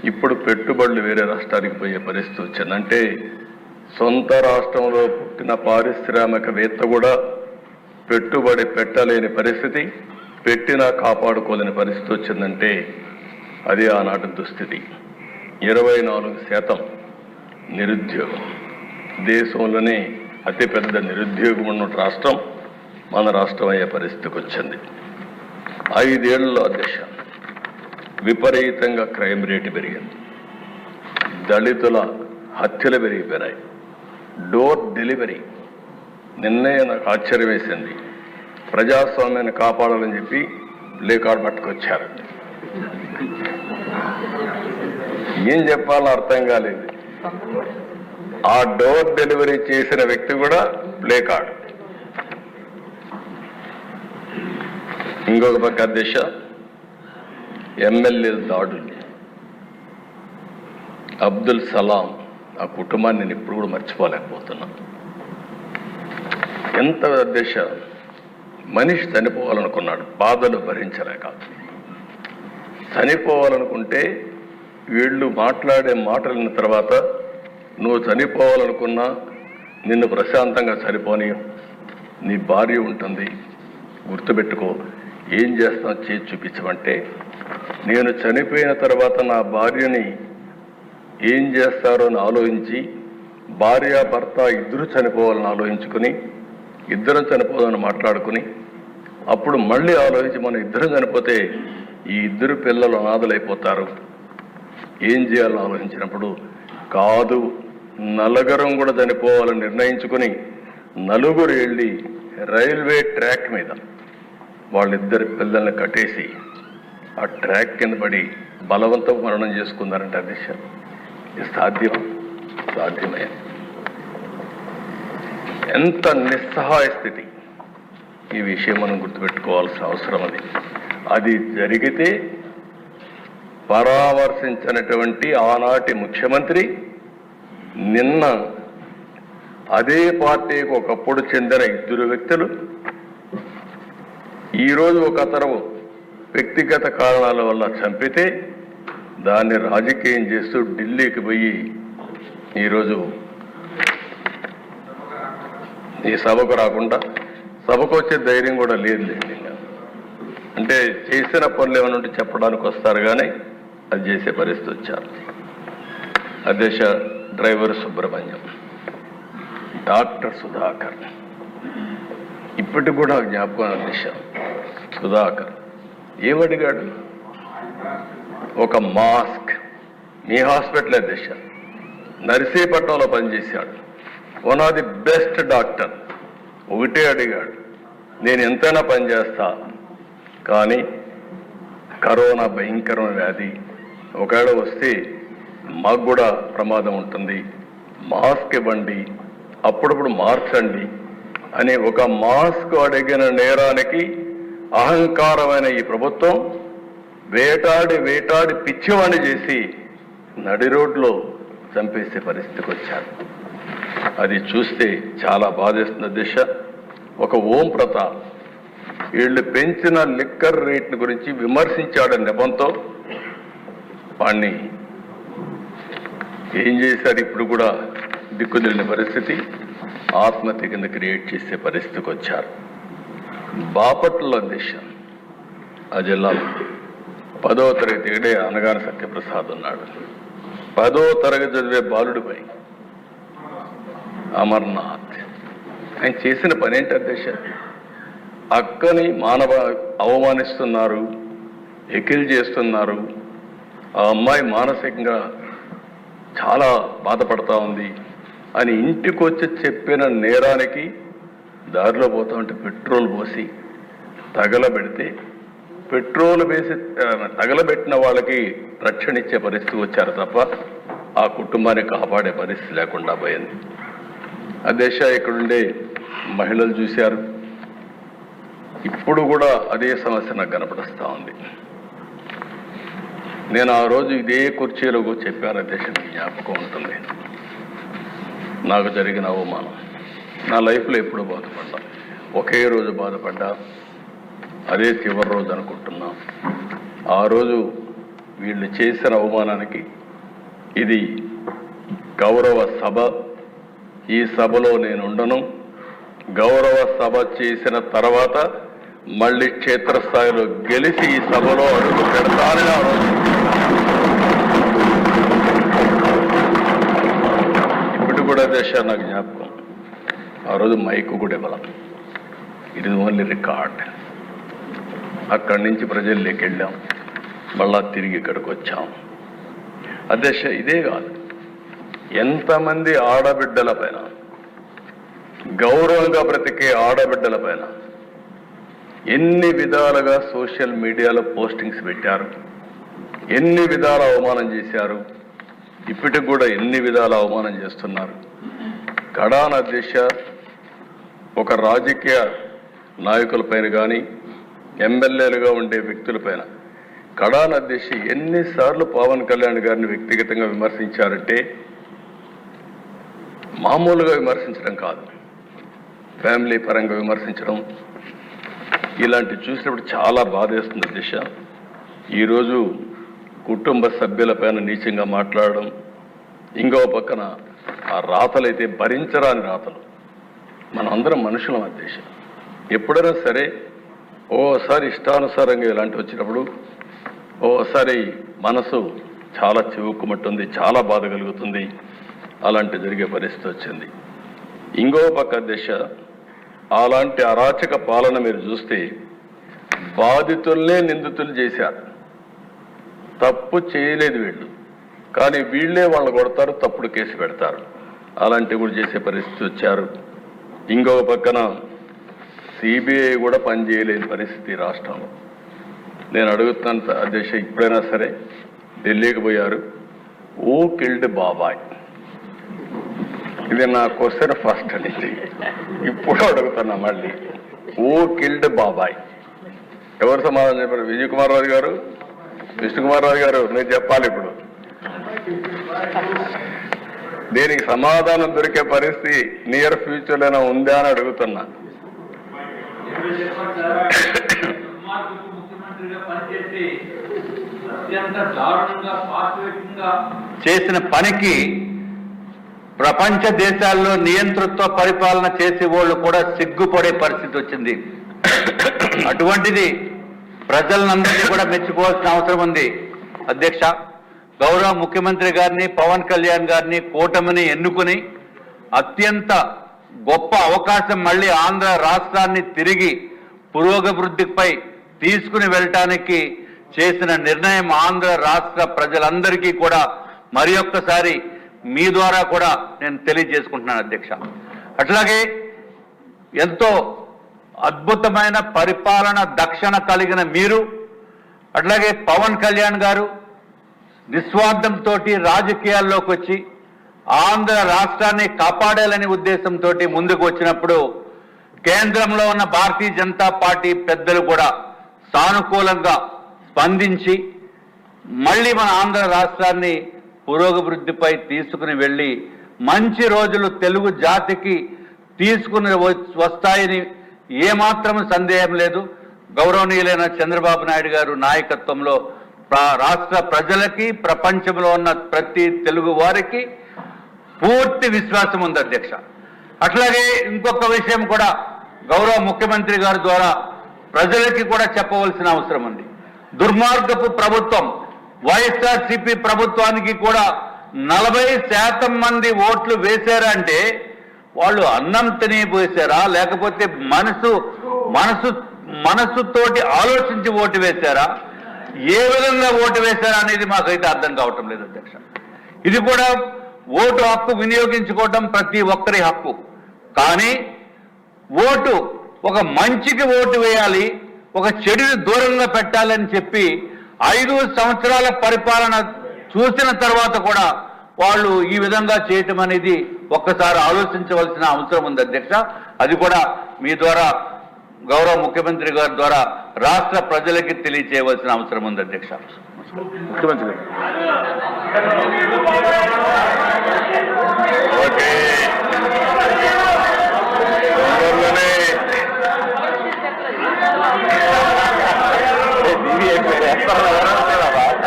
Speaker 1: ఇప్పుడు పెట్టుబడులు వేరే రాష్ట్రానికి పోయే పరిస్థితి వచ్చింది. అంటే సొంత రాష్ట్రంలో పుట్టిన పారిశ్రామికవేత్త కూడా పెట్టుబడి పెట్టలేని పరిస్థితి, పెట్టినా కాపాడుకోలేని పరిస్థితి వచ్చిందంటే అది ఆనాటి దుస్థితి. 24% నిరుద్యోగం. దేశంలోనే అతిపెద్ద నిరుద్యోగం ఉన్న రాష్ట్రం మన రాష్ట్రం అయ్యే పరిస్థితికి వచ్చింది. 5 ఏళ్లలో అధ్యక్ష విపరీతంగా క్రైమ్ రేటు పెరిగింది. దళితుల హత్యలు పెరిగిపోయినాయి. Door delivery. నిన్నే నాకు ఆశ్చర్యం వేసింది. ప్రజాస్వామ్యాన్ని కాపాడాలని చెప్పి ప్లేకార్డు పట్టుకొచ్చారు. ఏం చెప్పాలో అర్థం కాలేదు. ఆ డోర్ డెలివరీ చేసిన వ్యక్తి కూడా ప్లేకార్డు. ఇంకొక పక్క దిశ ఎమ్మెల్యేల దాడులు. అబ్దుల్ సలాం ఆ కుటుంబాన్ని నేను ఇప్పుడు కూడా మర్చిపోలేకపోతున్నా. ఎంత దిశ మనిషి చనిపోవాలనుకున్నాడు, బాధలు భరించలేక. చనిపోవాలనుకుంటే వీళ్ళు మాట్లాడే మాటలైన తర్వాత నువ్వు చనిపోవాలనుకున్నా నిన్ను ప్రశాంతంగా చనిపోని నీ భార్య ఉంటుంది, గుర్తుపెట్టుకో, ఏం చేస్తావు చేసి చూపించమంటే నేను చనిపోయిన తర్వాత నా భార్యని ఏం చేస్తారో అని ఆలోచించి భార్యాభర్త ఇద్దరు చనిపోవాలని ఆలోచించుకుని ఇద్దరం చనిపోవాలని మాట్లాడుకుని అప్పుడు మళ్ళీ ఆలోచించి మనం ఇద్దరం చనిపోతే ఈ ఇద్దరు పిల్లలు అనాథలైపోతారు, ఏం చేయాలని ఆలోచించినప్పుడు కాదు నలుగురం కూడా చనిపోవాలని నిర్ణయించుకుని నలుగురు వెళ్ళి రైల్వే ట్రాక్ మీద వాళ్ళిద్దరి పిల్లల్ని కట్టేసి ఆ ట్రాక్ కింద పడి బలవంతం మరణం చేసుకున్నారంటే అధ్యక్ష ఇది సాధ్యమే. ఎంత నిస్సహాయ స్థితి. ఈ విషయం మనం గుర్తుపెట్టుకోవాల్సిన అవసరం అది జరిగితే పరామర్శించినటువంటి ఆనాటి ముఖ్యమంత్రి నిన్న అదే పార్టీకి ఒకప్పుడు చెందిన 2 వ్యక్తులు ఈరోజు ఒక అతను వ్యక్తిగత కారణాల వల్ల చంపితే దాన్ని రాజకీయం చేస్తూ ఢిల్లీకి పోయి ఈరోజు ఈ సభకు రాకుండా సభకు వచ్చే ధైర్యం కూడా లేదు. అంటే చేసిన పనులు ఏమైనా ఉంటే చెప్పడానికి వస్తారు కానీ అది చేసే పరిస్థితి వచ్చారు. అధ్యక్ష డ్రైవర్ సుబ్రహ్మణ్యం, డాక్టర్ సుధాకర్ ఇప్పటికి కూడా జ్ఞాపకం. అధ్యక్ష సుధాకర్ ఏమడిగాడు? ఒక మాస్క్. మీ హాస్పిటల్ అధ్యక్ష నర్సీపట్నంలో పనిచేశాడు. One of the best doctor. ఒకటే అడిగాడు, నేను ఎంతైనా పనిచేస్తా కానీ కరోనా భయంకరమైన వ్యాధి, ఒకవేళ వస్తే మాకు కూడా ప్రమాదం ఉంటుంది, మాస్క్ ఇవ్వండి, అప్పుడప్పుడు మార్చండి అని ఒక మాస్క్ అడిగిన నేరానికి అహంకారమైన ఈ ప్రభుత్వం వేటాడి పిచ్చివాణి చేసి నడి రోడ్లో చంపేసే పరిస్థితికి వచ్చారు. అది చూస్తే చాలా బాధేస్తుంది దిశ. ఒక ఓం ప్రతాప్ వీళ్ళు పెంచిన లిక్కర్ రేట్ని గురించి విమర్శించాడని నెపంతో వాణ్ణి ఏం చేశారు, ఇప్పుడు కూడా దిక్కుదిలిన పరిస్థితి, ఆత్మహత్య కింద క్రియేట్ చేసే పరిస్థితికి వచ్చారు. బాపట్ల దిశ ఆ జిల్లాలో 10వ తరగతి ఇడే అనగాని సత్యప్రసాద్ ఉన్నాడు. 10వ తరగతి చదివే బాలుడిపై అమర్నాథ్ ఆయన చేసిన పని ఏంటి అధ్యక్ష? అక్కని అవమానిస్తున్నారు, ఎకిల్ చేస్తున్నారు. ఆ అమ్మాయి మానసికంగా చాలా బాధపడతా ఉంది అని ఇంటికి వచ్చి చెప్పిన నేరానికి దారిలో పోతా ఉంటే పెట్రోల్ పోసి తగలబెడితే పెట్రోల్ వేసి తగలబెట్టిన వాళ్ళకి రక్షణ ఇచ్చే పరిస్థితి వచ్చారు తప్ప ఆ కుటుంబాన్ని కాపాడే పరిస్థితి లేకుండా పోయింది. అధ్యక్ష ఇక్కడుండే మహిళలు చూశారు, ఇప్పుడు కూడా అదే సమస్య నాకు కనపడుస్తూ ఉంది. నేను ఆ రోజు ఇదే కుర్చీలో చెప్పాను అధ్యక్ష, జ్ఞాపకం ఉంటుంది. నాకు జరిగిన అవమానం నా లైఫ్లో ఎప్పుడు బాధపడ్డా, ఒకే రోజు బాధపడ్డా, అదే చివరి రోజు అనుకుంటున్నా. ఆ రోజు వీళ్ళు చేసిన అవమానానికి ఇది గౌరవ సభ, ఈ సభలో నేను ఉండను. గౌరవ సభ చేసిన తర్వాత మళ్ళీ క్షేత్రస్థాయిలో గెలిచి ఈ సభలో అడుగు పెడతానని ఆ రోజు. ఇప్పుడు కూడా దశ నాకు జ్ఞాపకం. ఆ రోజు మైకు కూడా ఇవ్వాల, ఇట్ ఇస్ ఓన్లీ రికార్డ్. అక్కడి నుంచి ప్రజల్లోకి వెళ్ళాం, మళ్ళా తిరిగి ఇక్కడికి వచ్చాం. అధ్యక్ష ఇదే కాదు, ఎంతమంది ఆడబిడ్డల పైన, గౌరవంగా బ్రతికే ఆడబిడ్డల పైన ఎన్ని విధాలుగా సోషల్ మీడియాలో పోస్టింగ్స్ పెట్టారు, ఎన్ని విధాల అవమానం చేశారు, ఇప్పటికి కూడా ఎన్ని విధాల అవమానం చేస్తున్నారు. కడాన అధ్యక్ష ఒక రాజకీయ నాయకులపైన కానీ ఎమ్మెల్యేలుగా ఉండే వ్యక్తులపైన కడాన అధ్యక్ష ఎన్నిసార్లు పవన్ కళ్యాణ్ గారిని వ్యక్తిగతంగా విమర్శించారంటే మామూలుగా విమర్శించడం కాదు, ఫ్యామిలీ పరంగా విమర్శించడం, ఇలాంటివి చూసినప్పుడు చాలా బాధేస్తుంది దిశ. ఈరోజు కుటుంబ సభ్యులపైన నీచంగా మాట్లాడడం, ఇంకో పక్కన ఆ రాతలైతే భరించరాని రాతలు. మనం అందరం మనుషులం అధ్యక్ష. ఎప్పుడైనా సరే ఓసారి ఇష్టానుసారంగా ఇలాంటివి వచ్చినప్పుడు ఓసారి మనసు చాలా చివుక్కుమంటుంది, చాలా బాధ కలుగుతుంది. అలాంటి జరిగే పరిస్థితి వచ్చింది. ఇంకో పక్క దిశ అలాంటి అరాచక పాలన మీరు చూస్తే బాధితుల్నే నిందితులు చేశారు. తప్పు చేయలేదు వీళ్ళు, కానీ వీళ్ళే వాళ్ళు కొడతారు, తప్పుడు కేసు పెడతారు. అలాంటివి కూడా చేసే పరిస్థితి వచ్చారు. ఇంకొక పక్కన సిబిఐ కూడా పనిచేయలేని పరిస్థితి రాష్ట్రంలో. నేను అడుగుతున్నాను అధ్యక్ష, ఇప్పుడైనా సరే ఢిల్లీకి పోయారు, ఓ కిల్డ్ బాబాయ్, ఇది నా క్వశ్చన్ ఫస్ట్ అనేది, ఇప్పుడు అడుగుతున్నా మళ్ళీ, ఓ కిల్డ్ బాబాయ్ ఎవరు సమాధానం చెప్పారు? విజయ్ కుమార్ రాజు గారు, విష్ణుకుమార్ రాజు గారు, మీరు చెప్పాలి ఇప్పుడు. దీనికి సమాధానం దొరికే పరిస్థితి నియర్ ఫ్యూచర్లోనే ఉందా అని అడుగుతున్నా.
Speaker 2: చేసిన పనికి ప్రపంచ దేశాల్లో నియంతృత్వ పరిపాలన చేసే వాళ్ళు కూడా సిగ్గుపడే పరిస్థితి వచ్చింది. అటువంటిది ప్రజలందరినీ కూడా మెచ్చుకోవాల్సిన అవసరం ఉంది అధ్యక్ష. గౌరవ ముఖ్యమంత్రి గారిని, పవన్ కళ్యాణ్ గారిని, కూటమిని ఎన్నుకుని అత్యంత గొప్ప అవకాశం మళ్ళీ ఆంధ్ర రాష్ట్రాన్ని తిరిగి పురోగభివృద్ధిపై తీసుకుని వెళ్ళటానికి చేసిన నిర్ణయం ఆంధ్ర రాష్ట్ర ప్రజలందరికీ కూడా మరి ఒక్కసారి మీ ద్వారా కూడా నేను తెలియజేసుకుంటున్నాను అధ్యక్ష. అట్లాగే ఎంతో అద్భుతమైన పరిపాలన దక్షణ కలిగిన మీరు, అట్లాగే పవన్ కళ్యాణ్ గారు నిస్వార్థంతో రాజకీయాల్లోకి వచ్చి ఆంధ్ర రాష్ట్రాన్ని కాపాడాలనే ఉద్దేశంతో ముందుకు వచ్చినప్పుడు కేంద్రంలో ఉన్న భారతీయ జనతా పార్టీ పెద్దలు కూడా సానుకూలంగా స్పందించి మళ్ళీ మన ఆంధ్ర రాష్ట్రాన్ని పురోగభివృద్ధిపై తీసుకుని వెళ్ళి మంచి రోజులు తెలుగు జాతికి తీసుకుని వస్తాయని ఏమాత్రం సందేహం లేదు. గౌరవనీయులైన చంద్రబాబు నాయుడు గారు నాయకత్వంలో రాష్ట్ర ప్రజలకి, ప్రపంచంలో ఉన్న ప్రతి తెలుగు వారికి పూర్తి విశ్వాసం ఉంది అధ్యక్ష. అట్లాగే ఇంకొక విషయం కూడా గౌరవ ముఖ్యమంత్రి గారి ద్వారా ప్రజలకి కూడా చెప్పవలసిన అవసరం ఉంది. దుర్మార్గపు ప్రభుత్వం వైఎస్ఆర్సీపీ ప్రభుత్వానికి కూడా 40% మంది ఓట్లు వేశారంటే వాళ్ళు అన్నం తిని పోసారా, లేకపోతే మనసుతోటి ఆలోచించి ఓటు వేశారా, ఏ విధంగా ఓటు వేశారా అనేది మాకైతే అర్థం కావటం లేదు అధ్యక్ష. ఇది కూడా ఓటు హక్కు వినియోగించుకోవటం ప్రతి ఒక్కరి హక్కు. కానీ ఓటు ఒక మంచికి ఓటు వేయాలి, ఒక చెడుని దూరంగా పెట్టాలని చెప్పి 5 సంవత్సరాల పరిపాలన చూసిన తర్వాత కూడా వాళ్ళు ఈ విధంగా చేయటం అనేది ఒక్కసారి ఆలోచించవలసిన అవసరం ఉంది అధ్యక్ష. అది కూడా మీ ద్వారా గౌరవ ముఖ్యమంత్రి గారి ద్వారా రాష్ట్ర ప్రజలకి తెలియచేయవలసిన అవసరం ఉంది అధ్యక్ష.
Speaker 1: ముఖ్యమంత్రి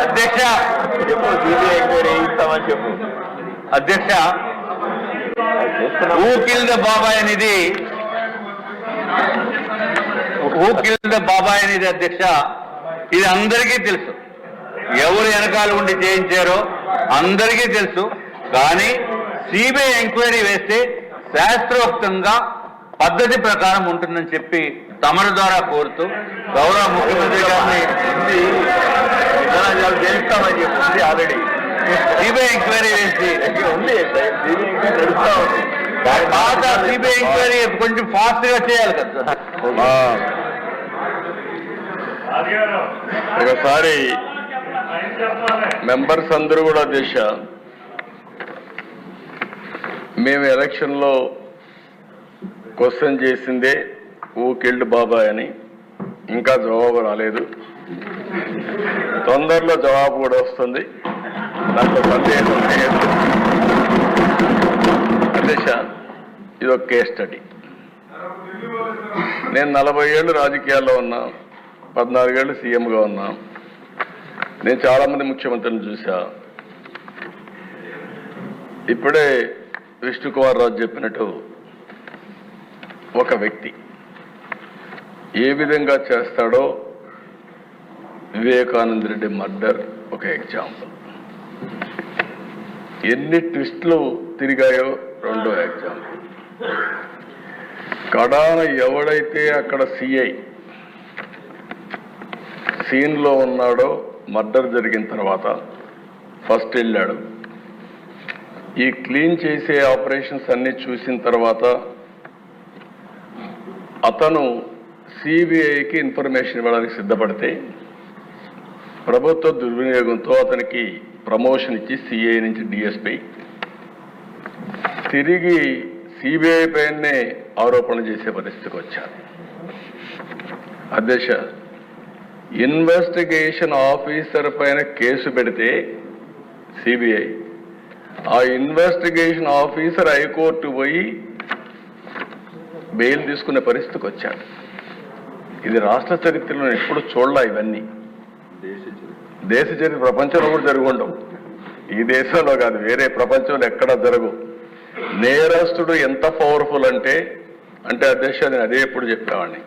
Speaker 2: అధ్యక్ష అధ్యక్ష హూ కిల్డ్ బాబాయ్ అనేది అధ్యక్ష ఇది అందరికీ తెలుసు. ఎవరు వెనకాల ఉండి చేయించారో అందరికీ తెలుసు. కానీ సిబిఐ ఎంక్వైరీ వేస్తే శాస్త్రోక్తంగా పద్ధతి ప్రకారం ఉంటుందని చెప్పి తమరి ద్వారా కోరుతూ గౌరవ ముఖ్యమంత్రి గారిని చేయిస్తామని చెప్పి ఆల్రెడీ సిబిఐ ఎంక్వైరీ వేసి ఉంది. తర్వాత సిబిఐ ఎంక్వైరీ కొంచెం ఫాస్ట్ గా చేయాలి కదా.
Speaker 1: ఒకసారి మెంబర్స్ అందరూ కూడా దేశ మేము ఎలక్షన్లో క్వశ్చన్ చేసిందే హూ కిల్డ్ బాబాయ్ అని. ఇంకా జవాబు రాలేదు. తొందరలో జవాబు కూడా వస్తుంది, దాంట్లో సందేహం లేదు. అధ్యక్ష, ఇది ఒక కేస్ స్టడీ. నేను 40 ఏళ్ళు రాజకీయాల్లో ఉన్నా, 14 ఏళ్ళు సీఎంగా ఉన్నా. నేను చాలామంది ముఖ్యమంత్రులను చూసా. ఇప్పుడే విష్ణుకుమార్ రాజు చెప్పినట్టు ఒక వ్యక్తి ఏ విధంగా చేస్తాడో వివేకానంద రెడ్డి మర్డర్ ఒక ఎగ్జాంపుల్. ఎన్ని ట్విస్టులు తిరిగాయో రెండో ఎగ్జాంపుల్. కడాన ఎవడైతే అక్కడ సిఐ సీన్లో ఉన్నాడో మర్డర్ జరిగిన తర్వాత ఫస్ట్ వెళ్ళాడు. ఈ క్లీన్ చేసే ఆపరేషన్స్ అన్ని చూసిన తర్వాత అతను సిబిఐకి ఇన్ఫర్మేషన్ ఇవ్వడానికి సిద్ధపడితే ప్రభుత్వ దుర్వినియోగంతో అతనికి ప్రమోషన్ ఇచ్చి సిఐ నుంచి డిఎస్పీ తిరిగి సిబిఐ పైనే ఆరోపణలు చేసే పరిస్థితికి వచ్చారు. అధ్యక్ష, ఇన్వెస్టిగేషన్ ఆఫీసర్ పైన కేసు పెడితే సిబిఐ, ఆ ఇన్వెస్టిగేషన్ ఆఫీసర్ హైకోర్టు పోయి బెయిల్ తీసుకునే పరిస్థితికి వచ్చాడు. ఇది రాష్ట్ర చరిత్రలో ఎప్పుడు చూడలే. ఇవన్నీ దేశ చరిత్ర ప్రపంచంలో కూడా జరిగి ఉండవు. ఈ దేశంలో కాదు, వేరే ప్రపంచంలో ఎక్కడా జరగవు. నేరస్తుడు ఎంత పవర్ఫుల్ అంటే అధ్యక్ష, నేను అదే ఎప్పుడు చెప్పేవాడిని,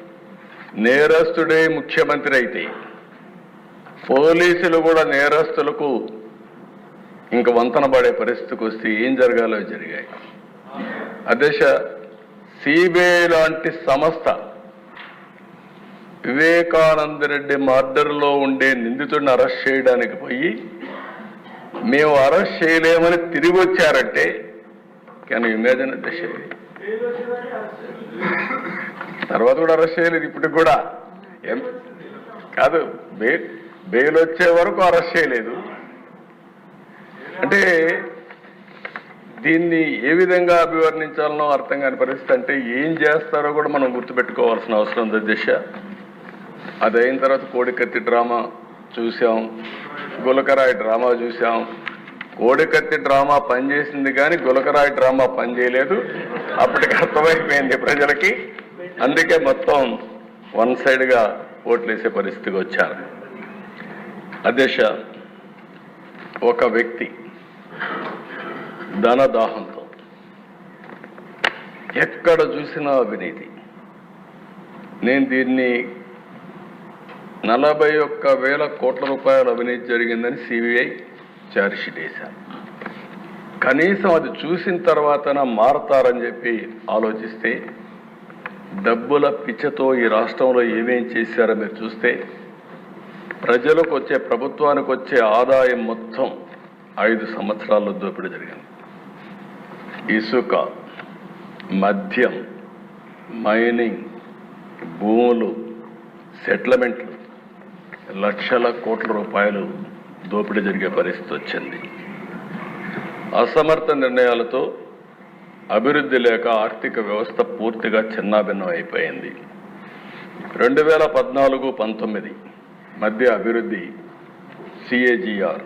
Speaker 1: నేరస్తుడే ముఖ్యమంత్రి అయితే పోలీసులు కూడా నేరస్తులకు ఇంక వంతన పడే పరిస్థితికి వస్తే ఏం జరగాలో జరిగాయి. అధ్యక్ష, సిబిఐ లాంటి సంస్థ వివేకానంద రెడ్డి మర్డర్లో ఉండే నిందితుడిని అరెస్ట్ చేయడానికి పోయి మేము అరెస్ట్ చేయలేమని తిరిగి వచ్చారంటే కెన్ యు ఇమాజిన్ అధ్యక్ష? తర్వాత కూడా అరెస్ట్ చేయలేదు. ఇప్పటికి కూడా కాదు, బెయిల్ వచ్చే వరకు అరెస్ట్ చేయలేదు. అంటే దీన్ని ఏ విధంగా అభివర్ణించాలనో అర్థం కాని పరిస్థితి. అంటే ఏం చేస్తారో కూడా మనం గుర్తుపెట్టుకోవాల్సిన అవసరం ఉంది అధ్యక్ష. అది అయిన తర్వాత కోడికత్తి డ్రామా చూసాం, గులకరాయి డ్రామా చూసాం, కోడికత్తి డ్రామా పనిచేసింది కానీ గులకరాయి డ్రామా పనిచేయలేదు. అప్పటికి అర్థమైపోయింది ప్రజలకి. అందుకే మొత్తం వన్ సైడ్గా ఓట్లేసే పరిస్థితికి వచ్చారు. అధ్యక్ష, ఒక వ్యక్తి ధనదాహంతో ఎక్కడ చూసినా అవినీతి. నేను దీన్ని 41,000 కోట్ల రూపాయల అవినీతి జరిగిందని సిబిఐ ఛార్జ్షీట్ వేశారు. కనీసం అది చూసిన తర్వాత మారతారని చెప్పి ఆలోచిస్తే డబ్బుల పిచ్చతో ఈ రాష్ట్రంలో ఏమేం చేశారో మీరు చూస్తే ప్రజలకు వచ్చే, ప్రభుత్వానికి వచ్చే ఆదాయం మొత్తం 5 సంవత్సరాల్లో దోపిడీ జరిగింది. ఇసుక, మద్యం, మైనింగ్, భూములు, సెటిల్మెంట్లు, లక్షల కోట్ల రూపాయలు దోపిడీ జరిగే పరిస్థితి వచ్చింది. అసమర్థ నిర్ణయాలతో అభివృద్ధి లేక ఆర్థిక వ్యవస్థ పూర్తిగా చిన్నాభిన్నం అయిపోయింది. 2014-19 మధ్య అభివృద్ధి CAGR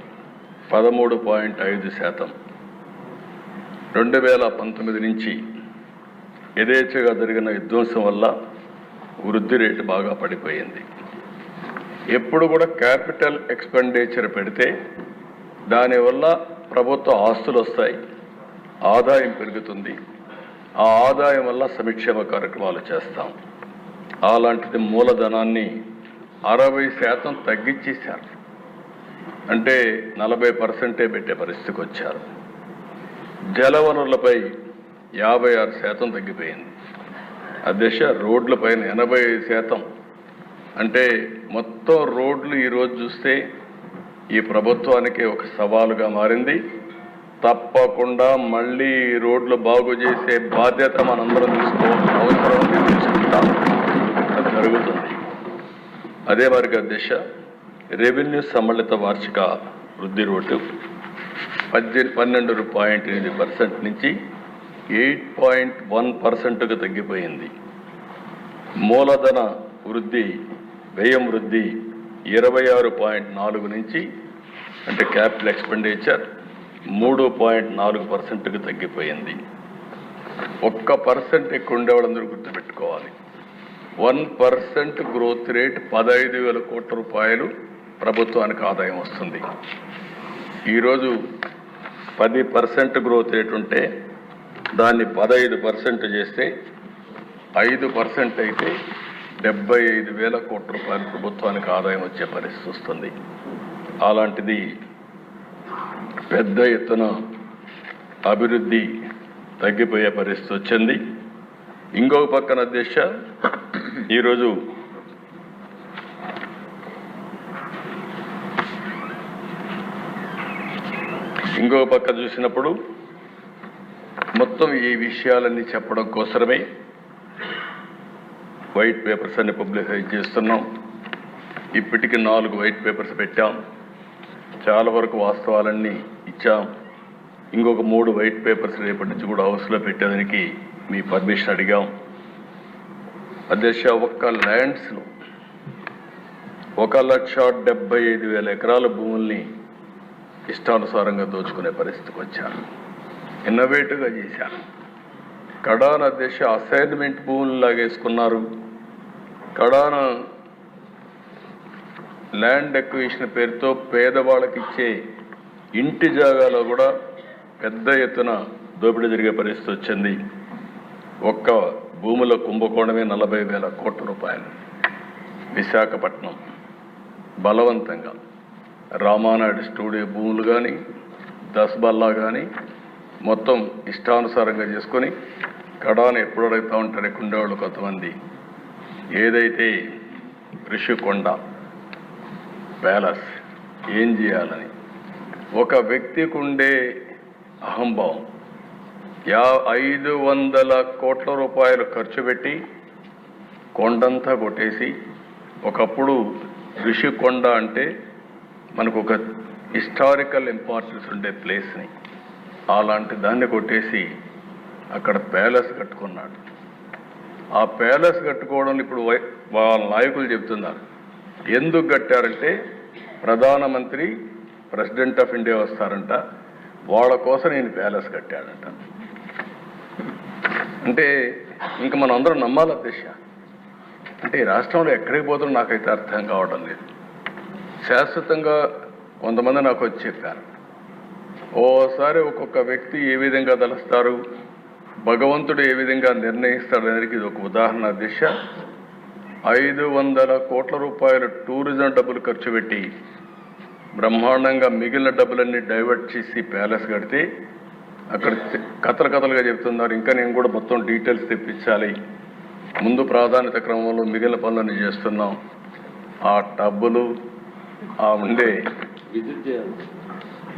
Speaker 1: 13.5%. 2019 నుంచి యథేచ్ఛగా జరిగిన విధ్వంసం వల్ల వృద్ధి రేటు బాగా పడిపోయింది. ఎప్పుడు కూడా క్యాపిటల్ ఎక్స్పెండిచర్ పెడితే దానివల్ల ప్రభుత్వ ఆస్తులు వస్తాయి, ఆదాయం పెరుగుతుంది. ఆ ఆదాయం వల్ల సంక్షేమ కార్యక్రమాలు చేస్తాం. అలాంటిది మూలధనాన్ని 60% తగ్గించేశారు. అంటే 40% పెట్టే పరిస్థితికి వచ్చారు. జలవనరులపై 56% తగ్గిపోయింది. అధ్యక్ష, రోడ్లపైన 85%. అంటే మొత్తం రోడ్లు ఈరోజు చూస్తే ఈ ప్రభుత్వానికి ఒక సవాలుగా మారింది. తప్పకుండా మళ్ళీ రోడ్లు బాగు చేసే బాధ్యత మనందరం తీసుకోవాల్సిన అవసరం ఉంది. తీసుకుంటాం, అది జరుగుతుంది. అదే మరి అధ్యక్ష, రెవెన్యూ సమ్మిళిత వార్షిక వృద్ధి రేటు 12.8% నుంచి 8.1%కు తగ్గిపోయింది. మూలధన వృద్ధి, వ్యయం వృద్ధి 26.4 నుంచి, అంటే క్యాపిటల్ ఎక్స్పెండిచర్ 3.4%కు తగ్గిపోయింది. 1% ఎక్కువ ఉండేవాళ్ళందరూ గుర్తుపెట్టుకోవాలి. 1% గ్రోత్ రేట్ 15,000 కోట్ల రూపాయలు ప్రభుత్వానికి ఆదాయం వస్తుంది. ఈరోజు 10% గ్రోత్ రేట్ ఉంటే దాన్ని 15% చేస్తే 5% అయితే 75,000 కోట్ల రూపాయలు ప్రభుత్వానికి ఆదాయం వచ్చే పరిస్థితి వస్తుంది. అలాంటిది పెద్ద ఎత్తున అభివృద్ధి తగ్గిపోయే పరిస్థితి వచ్చింది. ఇంకొక పక్కన అధ్యక్ష, ఈరోజు ఇంకొక పక్క చూసినప్పుడు మొత్తం ఈ విషయాలన్నీ చెప్పడం కోసమే వైట్ పేపర్స్ అన్ని పబ్లిసైజ్ చేస్తున్నాం. ఇప్పటికి 4 వైట్ పేపర్స్ పెట్టాం. చాలా వరకు వాస్తవాలన్నీ ఇచ్చాం. ఇంకొక 3 వైట్ పేపర్స్ రేపటి నుంచి కూడా హౌస్లో పెట్టేదానికి మీ పర్మిషన్ అడిగాం. అధ్యక్ష, ఒక్క ల్యాండ్స్లో 1,75,000 ఎకరాల భూముల్ని ఇష్టానుసారంగా దోచుకునే పరిస్థితికి వచ్చారు. ఇన్నోవేటివ్గా చేశారు. కడాన అధ్యక్ష అసైన్మెంట్ భూములు లాగేసుకున్నారు. కడాన ల్యాండ్ ఎక్విజిషన్ పేరుతో పేదవాళ్ళకి ఇచ్చే ఇంటి జాగాలో కూడా పెద్ద ఎత్తున దోపిడీ జరిగే పరిస్థితి వచ్చింది. ఒక్క భూముల కుంభకోణమే 40,000 కోట్ల రూపాయలు. విశాఖపట్నం బలవంతంగా రామానాయుడు స్టూడియో భూములు కానీ, దస్బల్లా కానీ మొత్తం ఇష్టానుసారంగా చేసుకొని కడాన ఎప్పుడు అడుగుతూ ఉంటారు ఎక్కుండేవాళ్ళు కొంతమంది. ఏదైతే ఋషికొండ ప్యాలెస్ ఏం చేయాలని ఒక వ్యక్తికి ఉండే అహంభావం 500 కోట్ల రూపాయలు ఖర్చు పెట్టి కొండంతా కొట్టేసి, ఒకప్పుడు ఋషికొండ అంటే మనకు ఒక హిస్టారికల్ ఇంపార్టెన్స్ ఉండే ప్లేస్ని, అలాంటి దాన్ని కొట్టేసి అక్కడ ప్యాలెస్ కట్టుకున్నాడు. ఆ ప్యాలెస్ కట్టుకోవడం ఇప్పుడు వాళ్ళ నాయకులు చెప్తున్నారు. ఎందుకు కట్టారంటే ప్రధానమంత్రి, ప్రెసిడెంట్ ఆఫ్ ఇండియా వస్తారంట, వాళ్ళ కోసం నేను ప్యాలెస్ కట్టాడంట. అంటే ఇంక మనం అందరం నమ్మాలి అధ్యక్ష. అంటే ఈ రాష్ట్రంలో ఎక్కడికి పోతుందో నాకైతే అర్థం కావడం లేదు. శాశ్వతంగా కొంతమంది నాకు వచ్చి చెప్పారు, ఓసారి ఒక్కొక్క వ్యక్తి ఏ విధంగా తలుస్తారు, భగవంతుడు ఏ విధంగా నిర్ణయిస్తాడు అనేది ఇది ఒక ఉదాహరణ అధ్యక్ష. 500 కోట్ల రూపాయలు టూరిజం డబ్బులు ఖర్చు పెట్టి బ్రహ్మాండంగా మిగిలిన డబ్బులన్నీ డైవర్ట్ చేసి ప్యాలెస్ కడితే అక్కడ కథలుగా చెప్తున్నారు. ఇంకా నేను కూడా మొత్తం డీటెయిల్స్ తెప్పించాలి, ముందు ప్రాధాన్యత క్రమంలో మిగిలిన పనులన్నీ చేస్తున్నాం. ఆ డబ్బులు ఆ ఉండే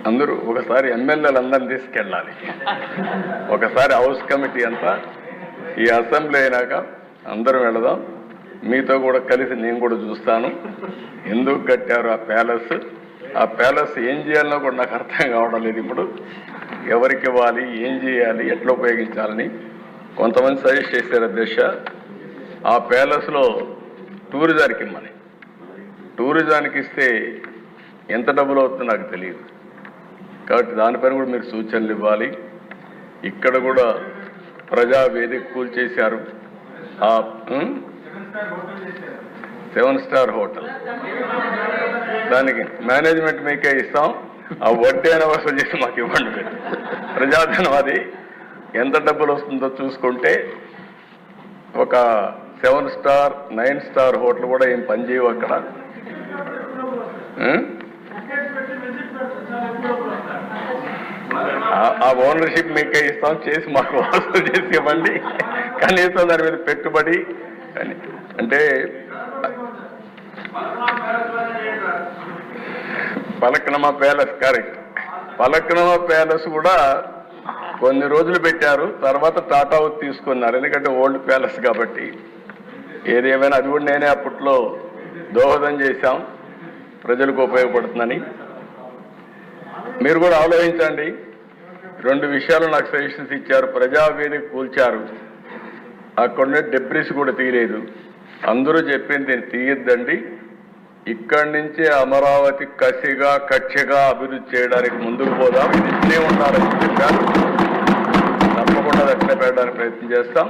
Speaker 1: అందరూ ఒకసారి ఎమ్మెల్యేలు అందరిని తీసుకెళ్ళాలి, ఒకసారి హౌస్ కమిటీ అంతా ఈ అసెంబ్లీ అయినాక అందరం వెళదాం, మీతో కూడా కలిసి నేను కూడా చూస్తాను ఎందుకు కట్టారు ఆ ప్యాలెస్ ఏం చేయాలనో కూడా నాకు అర్థం కావడం లేదు. ఇప్పుడు ఎవరికి ఇవ్వాలి, ఏం చేయాలి, ఎట్లా ఉపయోగించాలని కొంతమంది సజెస్ట్ చేశారు అధ్యక్ష. ఆ ప్యాలెస్లో టూరిజానికి ఇమ్మని, టూరిజానికి ఇస్తే ఎంత డబ్బులు అవుతుందో నాకు తెలియదు, కాబట్టి దానిపైన కూడా మీరు సూచనలు ఇవ్వాలి. ఇక్కడ కూడా ప్రజావేదిక కూల్చేశారు, ఆ 7 స్టార్ హోటల్, దానికి మేనేజ్మెంట్ మీకే ఇస్తాం, ఆ వడ్డీ అయిన వసూలు చేసి మాకు ఇవ్వండి. మీరు ప్రజాధనం అది ఎంత డబ్బులు వస్తుందో చూసుకుంటే ఒక 7 స్టార్ 9 స్టార్ హోటల్ కూడా ఏం పనిచేయవు అక్కడ. ఆ ఓనర్షిప్ మీకే ఇస్తాం, చేసి మాకు వసూలు చేసి ఇవ్వండి, కనీసం దాని మీద పెట్టుబడి అని. అంటే పలక్నమా ప్యాలెస్, కరెక్ట్, పలక్నమా ప్యాలెస్ కూడా కొన్ని రోజులు పెట్టారు, తర్వాత టాటా తీసుకున్నారు, ఎందుకంటే ఓల్డ్ ప్యాలెస్ కాబట్టి. ఏదేమైనా అది కూడా నేనే అప్పట్లో దోహదం చేశాం, ప్రజలకు ఉపయోగపడుతుందని. మీరు కూడా ఆలోచించండి. 2 విషయాలు నాకు సజెషన్స్ ఇచ్చారు. ప్రజావేదిక కూల్చారు, అక్కడనే డెబ్రిస్ కూడా తీయలేదు. అందరూ చెప్పింది దీన్ని తీయద్దండి, ఇక్కడి నుంచే అమరావతి కక్షగా అభివృద్ధి చేయడానికి ముందుకు పోదాం, ఇది ఇట్లే ఉండాలని చెప్పారు. తప్పకుండా అట్లే పెట్టడానికి ప్రయత్నం చేస్తాం.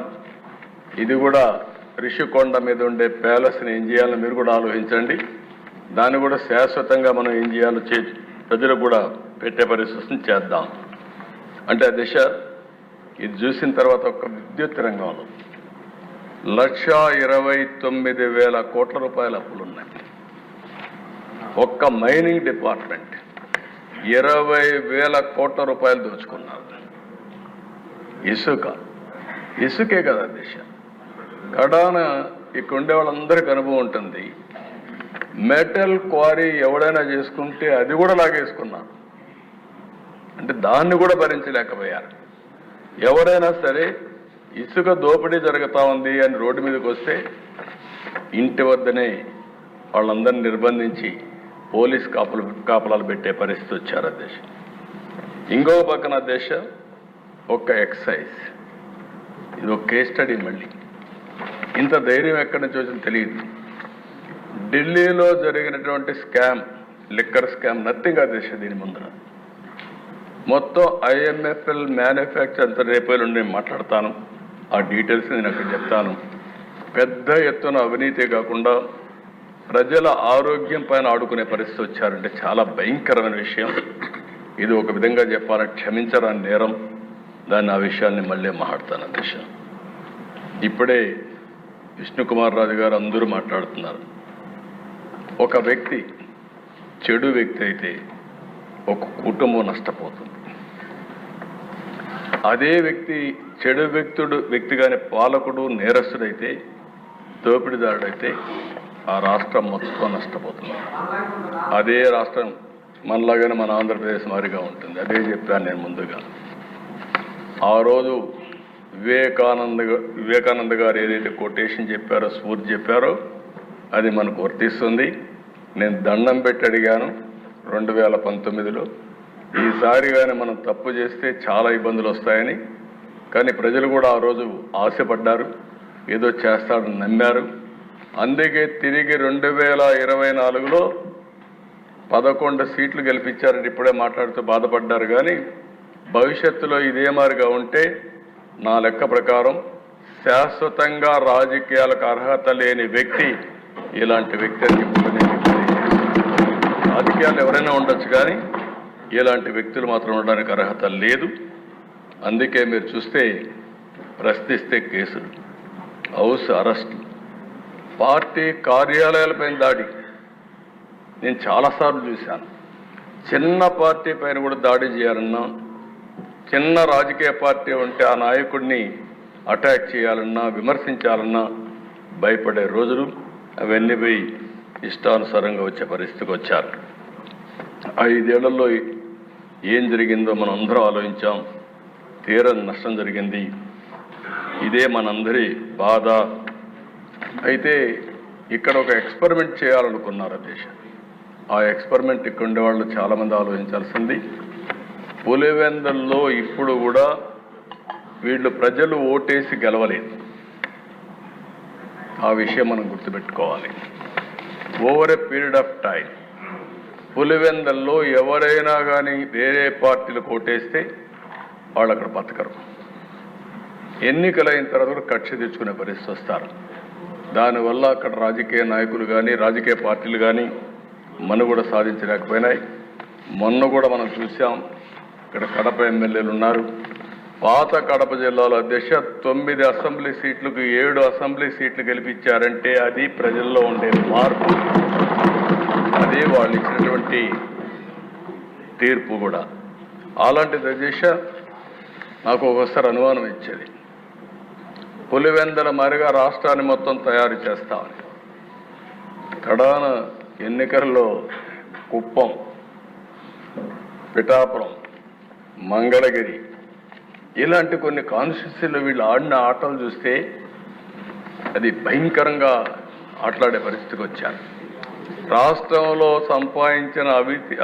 Speaker 1: ఇది కూడా రిషికొండ మీద ఉండే ప్యాలెస్ని ఏం చేయాలో మీరు కూడా ఆలోచించండి. దాన్ని కూడా శాశ్వతంగా మనం ఏం చేయాలో ప్రజలకు కూడా పెట్టే పరిస్థితిని చేద్దాం. అంటే ఆ దిశ ఇది చూసిన తర్వాత ఒక విద్యుత్ రంగంలో 1,29,000 కోట్ల రూపాయల అప్పులు ఉన్నాయి. ఒక్క మైనింగ్ డిపార్ట్మెంట్ 20,000 కోట్ల రూపాయలు దోచుకున్నారు. ఇసుకే కదా దిశ. కడాన ఇక్కడ ఉండే వాళ్ళందరికీ అనుభవం ఉంటుంది. మెటల్ క్వారీ ఎవడైనా చేసుకుంటే అది కూడా లాగేసుకున్నారు, అంటే దాన్ని కూడా భరించలేకపోయారు. ఎవరైనా సరే ఇసుక దోపిడీ జరుగుతూ ఉంది అని రోడ్డు మీదకి వస్తే ఇంటి వద్దనే వాళ్ళందరినీ నిర్బంధించి పోలీస్ కాపలాలు పెట్టే పరిస్థితి వచ్చారు అధ్యక్ష. ఇంకో పక్కన అధ్యక్ష ఒక్క ఎక్సైజ్, ఇది ఒక కేస్ స్టడీ. మళ్ళీ ఇంత ధైర్యం ఎక్కడి నుంచి వచ్చిందో తెలియదు. ఢిల్లీలో జరిగినటువంటి స్కామ్, లిక్కర్ స్కామ్ నథింగ్ అధ్యక్ష. దీని ముందర మొత్తం IMFL మ్యానుఫ్యాక్చర్ అంత రేపు నుండి మాట్లాడతాను, ఆ డీటెయిల్స్ నేను అక్కడ చెప్తాను. పెద్ద ఎత్తున అవినీతి కాకుండా ప్రజల ఆరోగ్యం పైన ఆడుకునే పరిస్థితి వచ్చారంటే చాలా భయంకరమైన విషయం. ఇది ఒక విధంగా చెప్పాలంటే క్షమించరాని నేరం. దాన్ని ఆ విషయాన్ని మళ్ళీ మాట్లాడతాను అధ్యక్ష. ఇప్పుడే విష్ణుకుమార్ రాజు గారు అందరూ మాట్లాడుతున్నారు. ఒక వ్యక్తి చెడు వ్యక్తి అయితే ఒక కుటుంబం నష్టపోతుంది. అదే వ్యక్తి చెడు వ్యక్తిగానే పాలకుడు నేరస్తుడైతే, దోపిడీదారుడైతే ఆ రాష్ట్రం మొత్తం నష్టపోతుంది. అదే రాష్ట్రం మనలాగానే మన ఆంధ్రప్రదేశ్ మాదిరిగా ఉంటుంది. అదే చెప్పాను నేను ముందుగా. ఆ రోజు వివేకానంద గారు ఏదైతే కొటేషన్ చెప్పారో, స్ఫూర్తి చెప్పారో అది మనకు వర్తిస్తుంది. నేను దండం పెట్టి అడిగాను 2019లో, ఈసారి కానీ మనం తప్పు చేస్తే చాలా ఇబ్బందులు వస్తాయని. కానీ ప్రజలు కూడా ఆ రోజు ఆశపడ్డారు, ఏదో చేస్తాడని నమ్మారు. అందుకే తిరిగి 2024లో 11 సీట్లు గెలిపించారని ఇప్పుడే మాట్లాడుతూ బాధపడ్డారు. కానీ భవిష్యత్తులో ఇదే మారిగా ఉంటే నా లెక్క ప్రకారం శాశ్వతంగా రాజకీయాలకు అర్హత లేని వ్యక్తి ఇలాంటి వ్యక్తి అని చెప్పి రాజకీయాలు ఎవరైనా ఉండొచ్చు కానీ ఇలాంటి వ్యక్తులు మాత్రం ఉండడానికి అర్హత లేదు. అందుకే మీరు చూస్తే ప్రశ్నిస్తే కేసులు, హౌస్ అరెస్ట్, పార్టీ కార్యాలయాలపైన దాడి నేను చాలాసార్లు చూశాను. చిన్న పార్టీ పైన కూడా దాడి చేయాలన్నా, చిన్న రాజకీయ పార్టీ ఉంటే ఆ నాయకుడిని అటాక్ చేయాలన్నా, విమర్శించాలన్నా భయపడే రోజులు అవన్నీ పోయి ఇష్టానుసారంగా వచ్చే పరిస్థితికి వచ్చారు. 5 ఏళ్లలో ఏం జరిగిందో మనం అందరం ఆలోచించాం. తీరని నష్టం జరిగింది. ఇదే మనందరి బాధ. అయితే ఇక్కడ ఒక ఎక్స్పెరిమెంట్ చేయాలనుకున్నారు దేశం. ఆ ఎక్స్పెరిమెంట్ ఇక్కడ ఉండే వాళ్ళు చాలామంది ఆలోచించాల్సింది, పులివెందుల్లో ఇప్పుడు కూడా వీళ్ళు ప్రజలు ఓటేసి గెలవలేదు. ఆ విషయం మనం గుర్తుపెట్టుకోవాలి. Over a period of time పులివెందుల్లో ఎవరైనా కానీ వేరే పార్టీలకు ఓటేస్తే వాళ్ళు అక్కడ బతకరు. ఎన్నికలైన తర్వాత కూడా కక్ష తెచ్చుకునే పరిస్థితి వస్తారు. దానివల్ల అక్కడ రాజకీయ నాయకులు కానీ రాజకీయ పార్టీలు కానీ మనుగడ సాధించలేకపోయినాయి. మొన్న కూడా మనం చూసాం, ఇక్కడ కడప ఎమ్మెల్యేలు ఉన్నారు. పాత కడప జిల్లాలో అధ్యక్ష 9 అసెంబ్లీ సీట్లకు 7 అసెంబ్లీ సీట్లు గెలిపించారంటే అది ప్రజల్లో ఉండే మార్పు, అదే వాళ్ళు ఇచ్చినటువంటి తీర్పు కూడా. అలాంటిది అధ్యక్ష నాకు ఒకసారి అనుమానం ఇచ్చేది, పులివెందుల మారిగా రాష్ట్రాన్ని మొత్తం తయారు చేస్తామని. కడాన ఎన్నికల్లో కుప్పం, పిఠాపురం, మంగళగిరి ఇలాంటి కొన్ని కాన్స్టిట్యూన్సీలు వీళ్ళు ఆడిన ఆటలు చూస్తే అది భయంకరంగా ఆటలాడే పరిస్థితికి వచ్చారు. రాష్ట్రంలో సంపాదించిన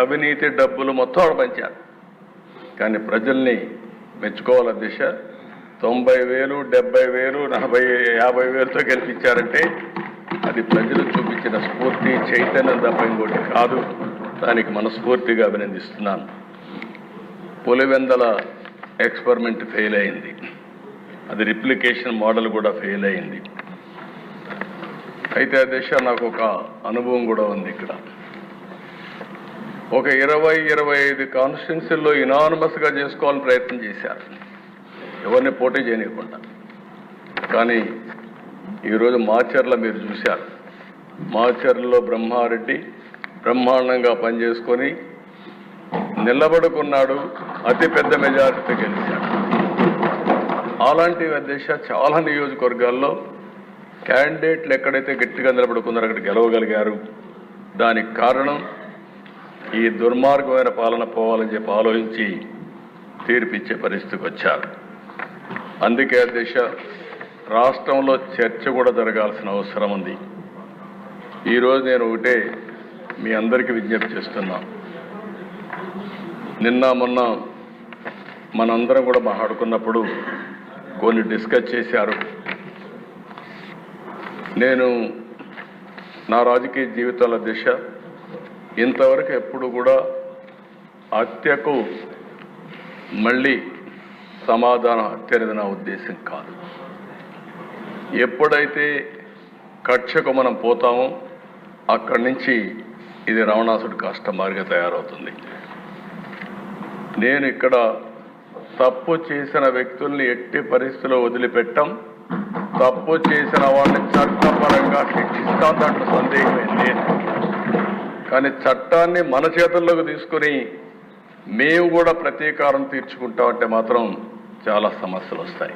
Speaker 1: అవినీతి డబ్బులు మొత్తం ఆడ పంచారు. కానీ ప్రజల్ని మెచ్చుకోవాల దిశ 90,000, 70,000, 40,000, 50,000తో గెలిపించారంటే అది ప్రజలు చూపించిన స్ఫూర్తి, చైతన్యం తప్ప ఇంకోటి కాదు. దానికి మనస్ఫూర్తిగా అభినందిస్తున్నాను. పులివెందుల ఎక్స్పెరిమెంట్ ఫెయిల్ అయింది. అది రిప్లికేషన్ మోడల్ కూడా ఫెయిల్ అయింది. అయితే అధ్యక్ష నాకు ఒక అనుభవం కూడా ఉంది. ఇక్కడ ఒక 20-25 కాన్స్టిట్యున్సీల్లో ఇనానమస్గా చేసుకోవాలని ప్రయత్నం చేశారు, ఎవరిని పోటీ చేయనివ్వకుండా. కానీ ఈరోజు మాచర్ల మీరు చూశారు, మాచర్లలో బ్రహ్మారెడ్డి బ్రహ్మాండంగా పనిచేసుకొని నిలబడుకున్నాడు, అతిపెద్ద మెజారిటీతో గెలిచాడు. అలాంటి అధ్యక్ష చాలా నియోజకవర్గాల్లో క్యాండిడేట్లు ఎక్కడైతే గట్టిగా నిలబడుకున్నారో అక్కడ గెలవగలిగారు. దానికి కారణం ఈ దుర్మార్గమైన పాలన పోవాలని చెప్పి ఆలోచించి తీర్పిచ్చే పరిస్థితికి వచ్చారు. అందుకే అధ్యక్ష రాష్ట్రంలో చర్చ కూడా జరగాల్సిన అవసరం ఉంది. ఈరోజు నేను ఒకటే మీ అందరికీ విజ్ఞప్తి చేస్తున్నా. నిన్న మొన్న మనందరం కూడా మాట్లాడుకున్నప్పుడు కొన్ని డిస్కస్ చేశారు. నేను నా రాజకీయ జీవితాల దిశ ఇంతవరకు ఎప్పుడు కూడా హత్యకు మళ్ళీ సమాధానం హత్య అనేది నా ఉద్దేశం కాదు. ఎప్పుడైతే కక్షకు మనం పోతామో అక్కడి నుంచి ఇది రావణాసుడి కష్టమారిగా తయారవుతుంది. నేను ఇక్కడ తప్పు చేసిన వ్యక్తుల్ని ఎట్టి పరిస్థితుల్లో వదిలిపెట్టాం. తప్పు చేసిన వాళ్ళని చట్టపరంగా శిక్షిస్తాం, దాంట్లో సందేహమే లేదు. కానీ చట్టాన్ని మన చేతుల్లోకి తీసుకుని మేము కూడా ప్రతీకారం తీర్చుకుంటామంటే మాత్రం చాలా సమస్యలు వస్తాయి.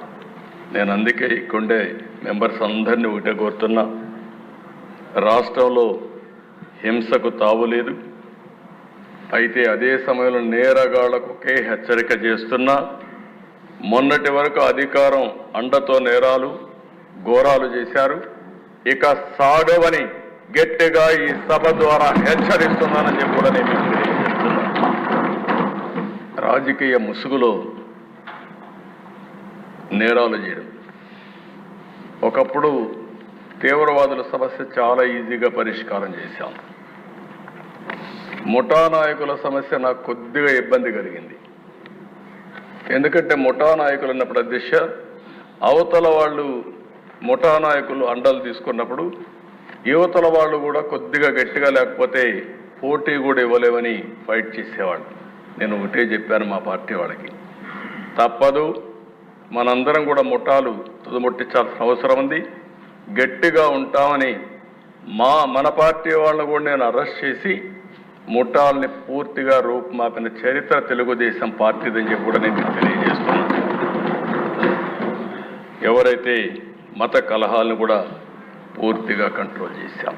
Speaker 1: నేను అందుకే ఇక్కడే మెంబర్స్ అందరినీ ఒకటే కోరుతున్నా, రాష్ట్రంలో హింసకు తావులేదు. అయితే అదే సమయంలో నేరగాళ్లకు ఒకే హెచ్చరిక చేస్తున్నా, మొన్నటి వరకు అధికారం అండతో నేరాలు ఘోరాలు చేశారు, ఇక సాగవని గట్టిగా ఈ సభ ద్వారా హెచ్చరిస్తున్నానని చెప్పి కూడా నేను తెలియజేస్తున్నాను. రాజకీయ ముసుగులో నేరాలు చేయడం, ఒకప్పుడు తీవ్రవాదుల సమస్య చాలా ఈజీగా పరిష్కారం చేశాం. ముఠా నాయకుల సమస్య నాకు కొద్దిగా ఇబ్బంది కలిగింది. ఎందుకంటే ముఠా నాయకులు ఉన్నప్పుడు అధ్యక్ష, అవతల వాళ్ళు ముఠా నాయకులు అండలు తీసుకున్నప్పుడు యువతల వాళ్ళు కూడా కొద్దిగా గట్టిగా లేకపోతే పోటీ కూడా ఇవ్వలేవని ఫైట్ చేసేవాళ్ళు. నేను ఒకటే చెప్పాను మా పార్టీ వాళ్ళకి, తప్పదు, మనందరం కూడా ముఠాలు తుదముట్టించాల్సిన అవసరం ఉంది, గట్టిగా ఉంటామని మన పార్టీ వాళ్ళని కూడా నేను అరెస్ట్ చేసి ముఠాలని పూర్తిగా రూపుమాపిన చరిత్ర తెలుగుదేశం పార్టీదని చెప్పి కూడా నేను మీకు తెలియజేస్తున్నాను. ఎవరైతే మత కలహాలను కూడా పూర్తిగా కంట్రోల్ చేశాం.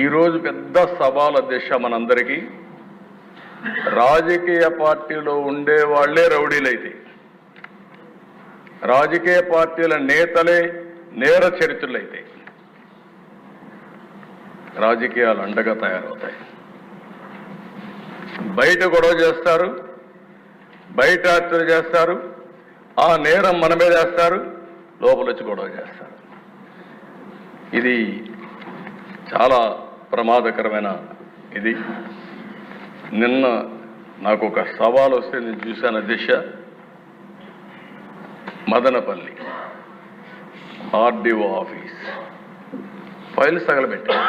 Speaker 1: ఈరోజు పెద్ద సవాల్ అధ్యక్ష మనందరికీ, రాజకీయ పార్టీలో ఉండే వాళ్లే రౌడీలైతే, రాజకీయ పార్టీల నేతలే నేర చరిత్రలైతే రాజకీయాలు అండగా తయారవుతాయి. బయట గొడవ చేస్తారు, బయట హత్యలు చేస్తారు, ఆ నేరం మన మీద వేస్తారు, లోపల వచ్చి గొడవ చేస్తారు. ఇది చాలా ప్రమాదకరమైన ఇది. నిన్న నాకు ఒక సవాల్ వస్తే నేను చూశాను అధ్యక్ష, మదనపల్లి ఆర్డీఓ ఆఫీస్ ఫైల్స్ తగలబెట్టారు.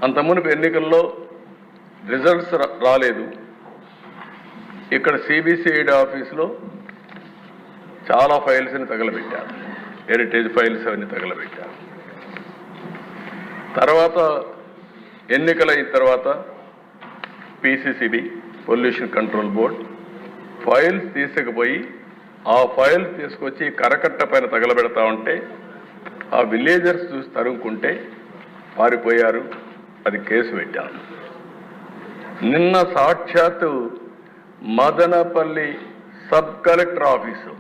Speaker 1: అంత మునుపు ఎన్నికల్లో రిజల్ట్స్ రాలేదు. ఇక్కడ సిబిసిఐడి ఆఫీసులో చాలా ఫైల్స్ని తగలబెట్టారు, హెరిటేజ్ ఫైల్స్ అవన్నీ తగలబెట్టారు. తర్వాత ఎన్నికలైన తర్వాత పిసిసిబి పొల్యూషన్ కంట్రోల్ బోర్డ్ ఫైల్స్ తీసుకుపోయి ఆ ఫైల్స్ తీసుకొచ్చి కరకట్ట పైన తగలబెడతా ఉంటే ఆ విలేజర్స్ చూసి తరుముకుంటే పారిపోయారు. అది కేసు పెట్టాను. నిన్న సాక్షాత్తు మదనపల్లి సబ్ కలెక్టర్ ఆఫీసు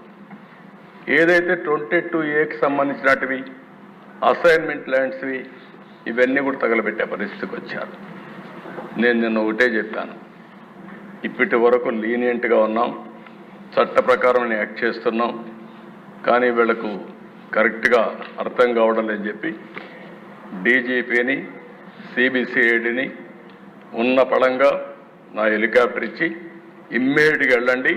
Speaker 1: ఏదైతే 22A సంబంధించినటివి అసైన్మెంట్ ల్యాండ్స్వి ఇవన్నీ కూడా తగలబెట్టే పరిస్థితికి వచ్చారు. నేను నిన్న ఒకటే చెప్పాను, ఇప్పటి వరకు లీనియంట్గా ఉన్నాం, చట్ట ప్రకారం యాక్ట్ చేస్తున్నాం, కానీ వీళ్లకు కరెక్ట్గా అర్థం కావడం లేదని చెప్పి డీజీపీని సిబిసిఐడిని ఉన్న పడంగా నా హెలికాప్టర్ ఇచ్చి ఇమ్మీడియట్గా వెళ్ళండి,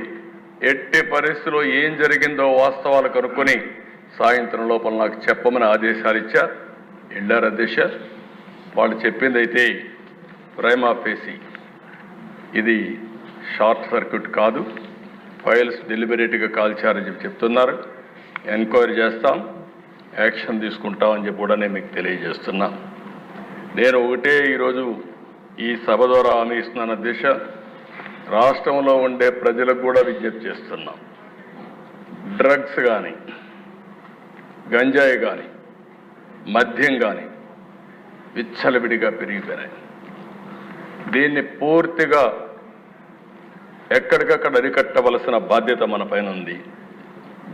Speaker 1: ఎట్టి పరిస్థితిలో ఏం జరిగిందో వాస్తవాలు కనుక్కొని సాయంత్రం లోపల నాకు చెప్పమని ఆదేశాలు ఇచ్చా. వెళ్ళారు అధ్యక్ష. వాళ్ళు చెప్పింది అయితే ప్రైమా ఫేసి ఇది షార్ట్ సర్క్యూట్ కాదు, ఫైల్స్ డెలిబరేట్గా కాల్చారని చెప్పి చెప్తున్నారు. ఎంక్వైరీ చేస్తాం, యాక్షన్ తీసుకుంటామని చెప్పి కూడా నేను మీకు తెలియజేస్తున్నా. నేను ఒకటే ఈరోజు ఈ సభ ద్వారా హామీ ఇస్తున్నాను అధ్యక్ష, రాష్ట్రంలో ఉండే ప్రజలకు కూడా విజ్ఞప్తి చేస్తున్నాం. డ్రగ్స్ కానీ, గంజాయి కానీ, మద్యం కానీ విచ్చలవిడిగా పెరిగిపోయినాయి. దీన్ని పూర్తిగా ఎక్కడికక్కడ అరికట్టవలసిన బాధ్యత మన పైన ఉంది.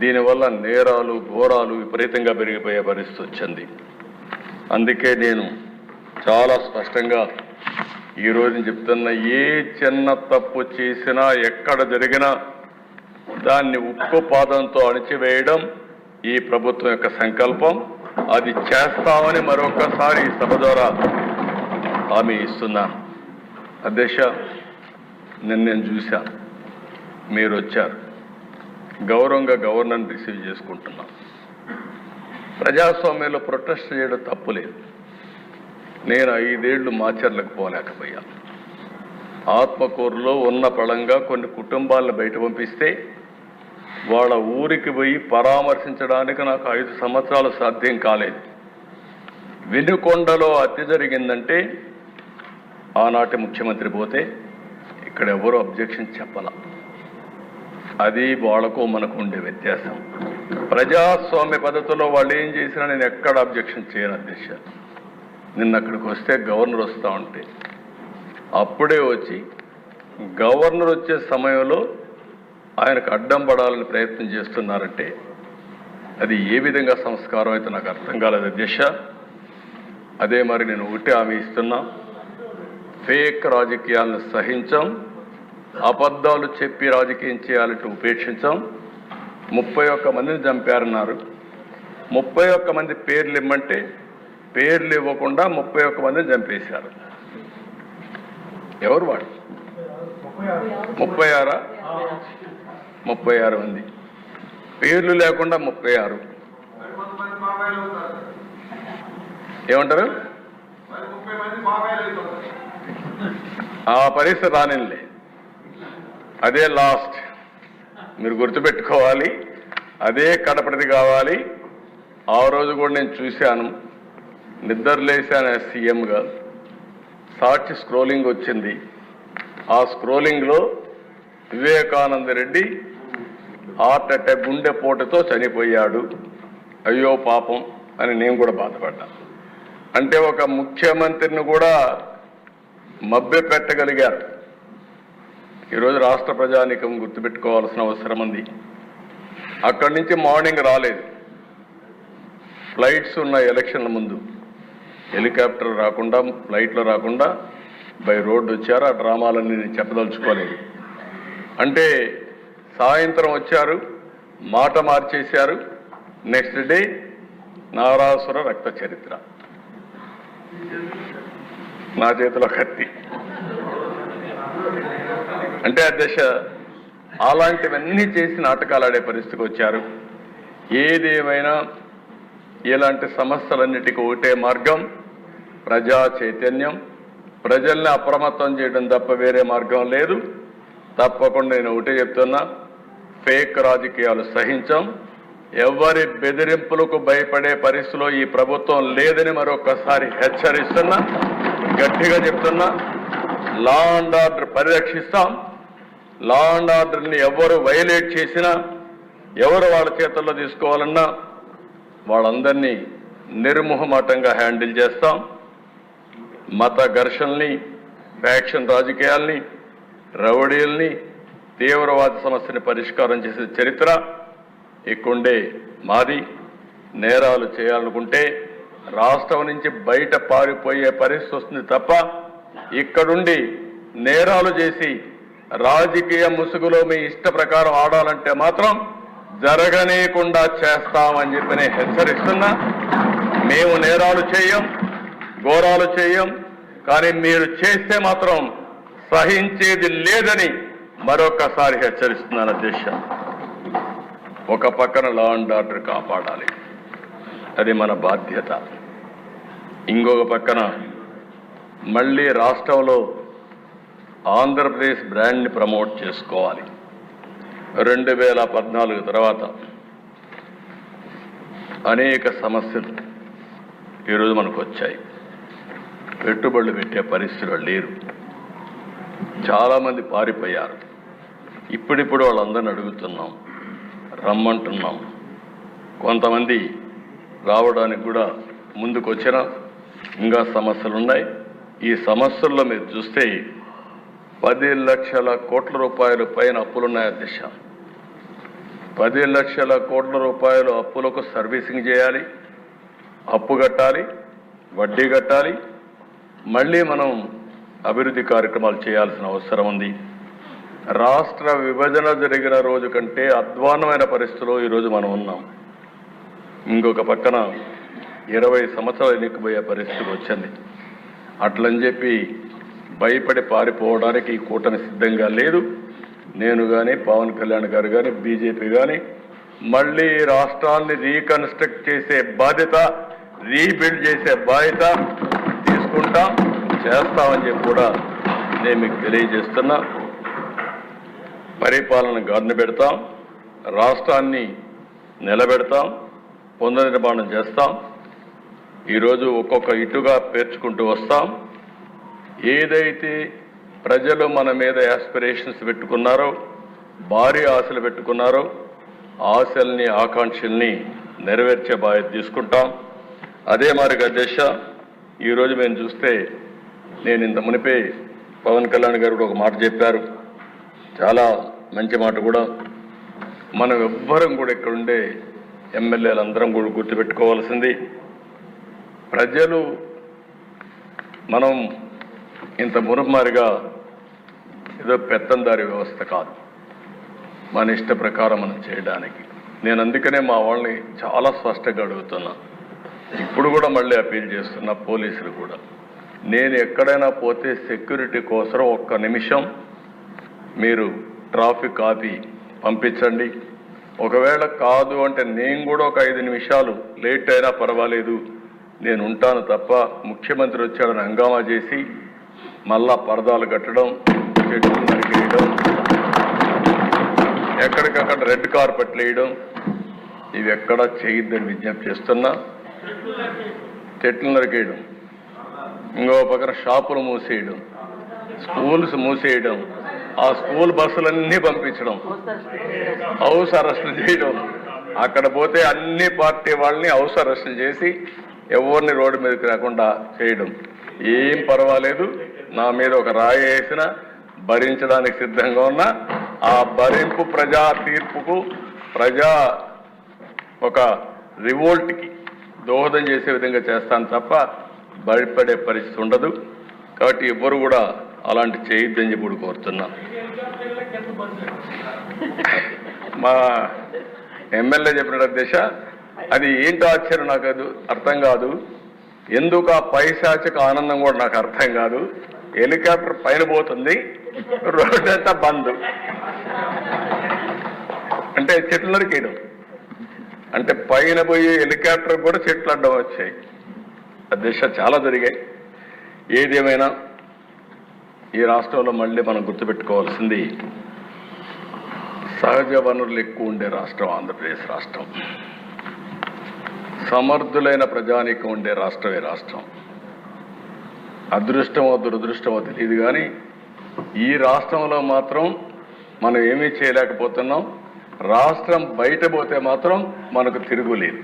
Speaker 1: దీనివల్ల నేరాలు ఘోరాలు విపరీతంగా పెరిగిపోయే పరిస్థితి వచ్చింది. అందుకే నేను చాలా స్పష్టంగా ఈరోజు చెప్తున్నా, ఏ చిన్న తప్పు చేసినా ఎక్కడ జరిగినా దాన్ని ఉక్కు పాదంతో అణిచివేయడం ఈ ప్రభుత్వం యొక్క సంకల్పం. అది చేస్తామని మరొకసారి ఈ సభ ద్వారా హామీ ఇస్తున్నాను. అధ్యక్ష, నేను చూశాను, మీరు వచ్చారు, గౌరవంగా గవర్నర్ని రిసీవ్ చేసుకుంటున్నాం. ప్రజాస్వామ్యంలో ప్రొటెస్ట్ చేయడం తప్పులేదు. నేను 5 ఏళ్లు మాచర్లకు పోలేకపోయా. ఆత్మకూరులో ఉన్న పళంగా కొన్ని కుటుంబాలను బయట పంపిస్తే వాళ్ళ ఊరికి పోయి పరామర్శించడానికి నాకు 5 సంవత్సరాలు సాధ్యం కాలేదు. వినుకొండలో హత్య జరిగిందంటే ఆనాటి ముఖ్యమంత్రి పోతే ఇక్కడ ఎవరు అబ్జెక్షన్ చెప్పాల. అది వాళ్ళకు మనకు ఉండే వ్యత్యాసం. ప్రజాస్వామ్య పద్ధతిలో వాళ్ళు ఏం చేసినా నేను ఎక్కడ అబ్జెక్షన్ చేయను అధ్యక్ష. నిన్న అక్కడికి వస్తే గవర్నర్ వస్తూ ఉంటే అప్పుడే వచ్చి గవర్నర్ వచ్చే సమయంలో ఆయనకు అడ్డం పడాలని ప్రయత్నం చేస్తున్నారంటే అది ఏ విధంగా సంస్కారం అయితే నాకు అర్థం కాలేదు అధ్యక్ష. అదే మరి నేను ఒకటి హామీ ఇస్తున్నా, ఫేక్ రాజకీయాలను సహించాం, అబద్ధాలు చెప్పి రాజకీయం చేయాలంటే ఉపేక్షించాం. 31 మందిని చంపారన్నారు. 31 మంది పేర్లు ఇమ్మంటే పేర్లు ఇవ్వకుండా 31 మందిని చంపేశారు. ఎవరు వాళ్ళు? 36 36 మంది పేర్లు లేకుండా 36. ఏమంటారు? ఆ పరిస్థితి రానిలే, అదే లాస్ట్. మీరు గుర్తుపెట్టుకోవాలి, అదే కడపటిది కావాలి. ఆ రోజు కూడా నేను చూశాను, నిద్రలేశాను సీఎంగా. సాక్షి స్క్రోలింగ్ వచ్చింది. ఆ స్క్రోలింగ్లో వివేకానంద రెడ్డి హార్ట్ అటాక్, గుండెపోటుతో చనిపోయాడు, అయ్యో పాపం అని నేను కూడా బాధపడ్డా. అంటే ఒక ముఖ్యమంత్రిని కూడా మభ్య పెట్టగలిగారు. ఈరోజు రాష్ట్ర ప్రజానీకం గుర్తుపెట్టుకోవాల్సిన అవసరం ఉంది. అక్కడి నుంచి మార్నింగ్ రాలేదు, ఫ్లైట్స్ ఉన్న ఎలక్షన్ల ముందు హెలికాప్టర్ రాకుండా, ఫ్లైట్లో రాకుండా బై రోడ్డు వచ్చారు. ఆ డ్రామాలన్నీ నేను చెప్పదలుచుకోలేదు. అంటే సాయంత్రం వచ్చారు, మాట మార్చేశారు. నెక్స్ట్ డే నారాసుర రక్త చరిత్ర, నా చేతిలో కత్తి. అంటే అధ్యక్ష, అలాంటివన్నీ చేసి నాటకాలు ఆడే పరిస్థితికి వచ్చారు. ఏదేమైనా ఇలాంటి సమస్యలన్నిటికీ ఒకటే మార్గం, ప్రజా చైతన్యం, ప్రజల్ని అప్రమత్తం చేయడం తప్ప వేరే మార్గం లేదు. తప్పకుండా నేను ఒకటే చెప్తున్నా, ఫేక్ రాజకీయాలు సహించాం. ఎవరి బెదిరింపులకు భయపడే పరిస్థితిలో ఈ ప్రభుత్వం లేదని మరొకసారి హెచ్చరిస్తున్నా, గట్టిగా చెప్తున్నా. లా అండ్ ఆర్డర్ పరిరక్షిస్తాం. లా అండ్ ఆర్డర్ని ఎవరు వైలేట్ చేసినా, ఎవరు వాళ్ళ చేతుల్లో తీసుకోవాలన్నా వాళ్ళందరినీ నిర్మోహమాటంగా హ్యాండిల్ చేస్తాం. మత ఘర్షణల్ని, ఫ్యాక్షన్ రాజకీయాల్ని, రౌడీల్ని, తీవ్రవాద సమస్యని పరిష్కారం చేసే చరిత్ర ఇక్కడే మాది. నేరాలు చేయాలనుకుంటే రాష్ట్రం నుంచి బయట పారిపోయే పరిస్థితి వస్తుంది తప్ప ఇక్కడుండి నేరాలు చేసి రాజకీయ ముసుగులో మీ ఇష్ట ప్రకారం ఆడాలంటే మాత్రం జరగనీయకుండా చేస్తామని చెప్పి నేను హెచ్చరిస్తున్నా. మేము నేరాలు చేయం, ఘోరాలు చేయం, కానీ మీరు చేస్తే మాత్రం సహించేది లేదని మరొకసారి హెచ్చరిస్తున్నాను అధ్యక్ష. ఒక పక్కన లా అండ్ ఆర్డర్ కాపాడాలి, అది మన బాధ్యత. ఇంకొక పక్కన మళ్ళీ రాష్ట్రంలో ఆంధ్రప్రదేశ్ బ్రాండ్ని ప్రమోట్ చేసుకోవాలి. 2014 తర్వాత అనేక సమస్యలు ఈరోజు మనకు వచ్చాయి. పెట్టుబడులు పెట్టే పరిస్థితులు లేరు, చాలామంది పారిపోయారు. ఇప్పుడిప్పుడు వాళ్ళందరిని అడుగుతున్నాం, రమ్మంటున్నాం. కొంతమంది రావడానికి కూడా ముందుకు వచ్చినా ఇంకా సమస్యలు ఉన్నాయి. ఈ సమస్యల్లో మీరు చూస్తే 10 లక్షల కోట్ల రూపాయలు పైన అప్పులున్నాయి అధ్యక్ష. 10 లక్షల కోట్ల రూపాయలు అప్పులకు సర్వీసింగ్ చేయాలి, అప్పు కట్టాలి, వడ్డీ కట్టాలి. మళ్ళీ మనం అభివృద్ధి కార్యక్రమాలు చేయాల్సిన అవసరం ఉంది. రాష్ట్ర విభజన జరిగిన రోజు కంటే అధ్వాన్నమైన పరిస్థితిలో ఈరోజు మనం ఉన్నాం. ఇంకొక పక్కన 20 సంవత్సరాలు ఎన్నికపోయే పరిస్థితి వచ్చింది. అట్లని చెప్పి భయపడి పారిపోవడానికి ఈ కూటమి సిద్ధంగా లేదు. నేను కానీ, పవన్ కళ్యాణ్ గారు కానీ, బీజేపీ కానీ మళ్ళీ రాష్ట్రాన్ని రీకన్స్ట్రక్ట్ చేసే బాధ్యత, రీబిల్డ్ చేసే బాధ్యత తీసుకుంటాం, చేస్తామని చెప్పి కూడా నేను మీకు తెలియజేస్తున్నా. పరిపాలన గాడిన పెడతాం, రాష్ట్రాన్ని నిలబెడతాం, పునర్నిర్మాణం చేస్తాం. ఈరోజు ఒక్కొక్క ఇటుగా పేర్చుకుంటూ వస్తాం. ఏదైతే ప్రజలు మన మీద యాస్పిరేషన్స్ పెట్టుకున్నారో, భారీ ఆశలు పెట్టుకున్నారో, ఆశల్ని, ఆకాంక్షల్ని నెరవేర్చే బాధ్యత తీసుకుంటాం. అదే మరి అధ్యక్ష, ఈరోజు మేము చూస్తే, నేను ఇంత మునిపే పవన్ కళ్యాణ్ గారు కూడా ఒక మాట చెప్పారు, చాలా మంచి మాట కూడా. మనం ఎవ్వరం కూడా ఇక్కడుండే ఎమ్మెల్యేలు అందరం కూడా గుర్తుపెట్టుకోవాల్సింది, ప్రజలు మనం ఇంత మురుమారిగా ఏదో పెత్తందారి వ్యవస్థ కాదు, మన ఇష్ట ప్రకారం మనం చేయడానికి. నేను అందుకనే మా వాళ్ళని చాలా స్పష్టంగా అడుగుతున్నా, ఇప్పుడు కూడా మళ్ళీ అపీల్ చేస్తున్నా పోలీసులు కూడా. నేను ఎక్కడైనా పోతే సెక్యూరిటీ కోసం ఒక్క నిమిషం మీరు ట్రాఫిక్ ఆపి పంపించండి. ఒకవేళ కాదు అంటే నేను కూడా ఒక 5 నిమిషాలు లేట్ అయినా పర్వాలేదు, నేను ఉంటాను తప్ప ముఖ్యమంత్రి వచ్చాడని హంగామా చేసి మళ్ళా పరదాలు కట్టడం, చెట్లు నరికేయడం, ఎక్కడికక్కడ రెడ్ కార్పెట్లు వేయడం ఇవి ఎక్కడా చేయొద్దని విజ్ఞప్తి చేస్తున్నా. చెట్లు నరికేయడం, ఇంకో పక్కన షాపులు మూసేయడం, స్కూల్స్ మూసేయడం, ఆ స్కూల్ బస్సులన్నీ పంపించడం, హౌస్ అరెస్టులు చేయడం, అక్కడ పోతే అన్ని పార్టీ వాళ్ళని హౌస్ అరెస్టులు చేసి ఎవరిని రోడ్డు మీదకి రాకుండా చేయడం. ఏం పర్వాలేదు, నా మీద ఒక రాయి వేసినా భరించడానికి సిద్ధంగా ఉన్నా. ఆ భరింపు ప్రజా తీర్పుకు, ప్రజా ఒక రివోల్ట్కి దోహదం చేసే విధంగా చేస్తాను తప్ప భయపడే పరిస్థితి ఉండదు. కాబట్టి ఎవ్వరు కూడా అలాంటి చేయొద్దని చెప్పి కోరుతున్నా. మా ఎమ్మెల్యే చెప్పిన దిశ అది ఏంటో ఆశ్చర్యం, నాకు అది అర్థం కాదు. ఎందుకు ఆ పైశాచిక ఆనందం కూడా నాకు అర్థం కాదు. హెలికాప్టర్ పైన పోతుంది, రోడ్డు అంతా బంద్, అంటే చెట్లు నరికేయడం, అంటే పైన పోయి హెలికాప్టర్ కూడా చెట్లు అడ్డం వచ్చాయి. ఆ దిశ చాలా జరిగాయి. ఏదేమైనా ఈ రాష్ట్రంలో మళ్ళీ మనం గుర్తుపెట్టుకోవాల్సింది, సహజ వనరులు ఎక్కువ ఉండే రాష్ట్రం ఆంధ్రప్రదేశ్ రాష్ట్రం. సమర్థులైన ప్రజానీకం ఉండే రాష్ట్రమే రాష్ట్రం. అదృష్టమో దురదృష్టమో తెలియదు కానీ ఈ రాష్ట్రంలో మాత్రం మనం ఏమీ చేయలేకపోతున్నాం. రాష్ట్రం బయట పోతే మాత్రం మనకు తిరుగులేదు.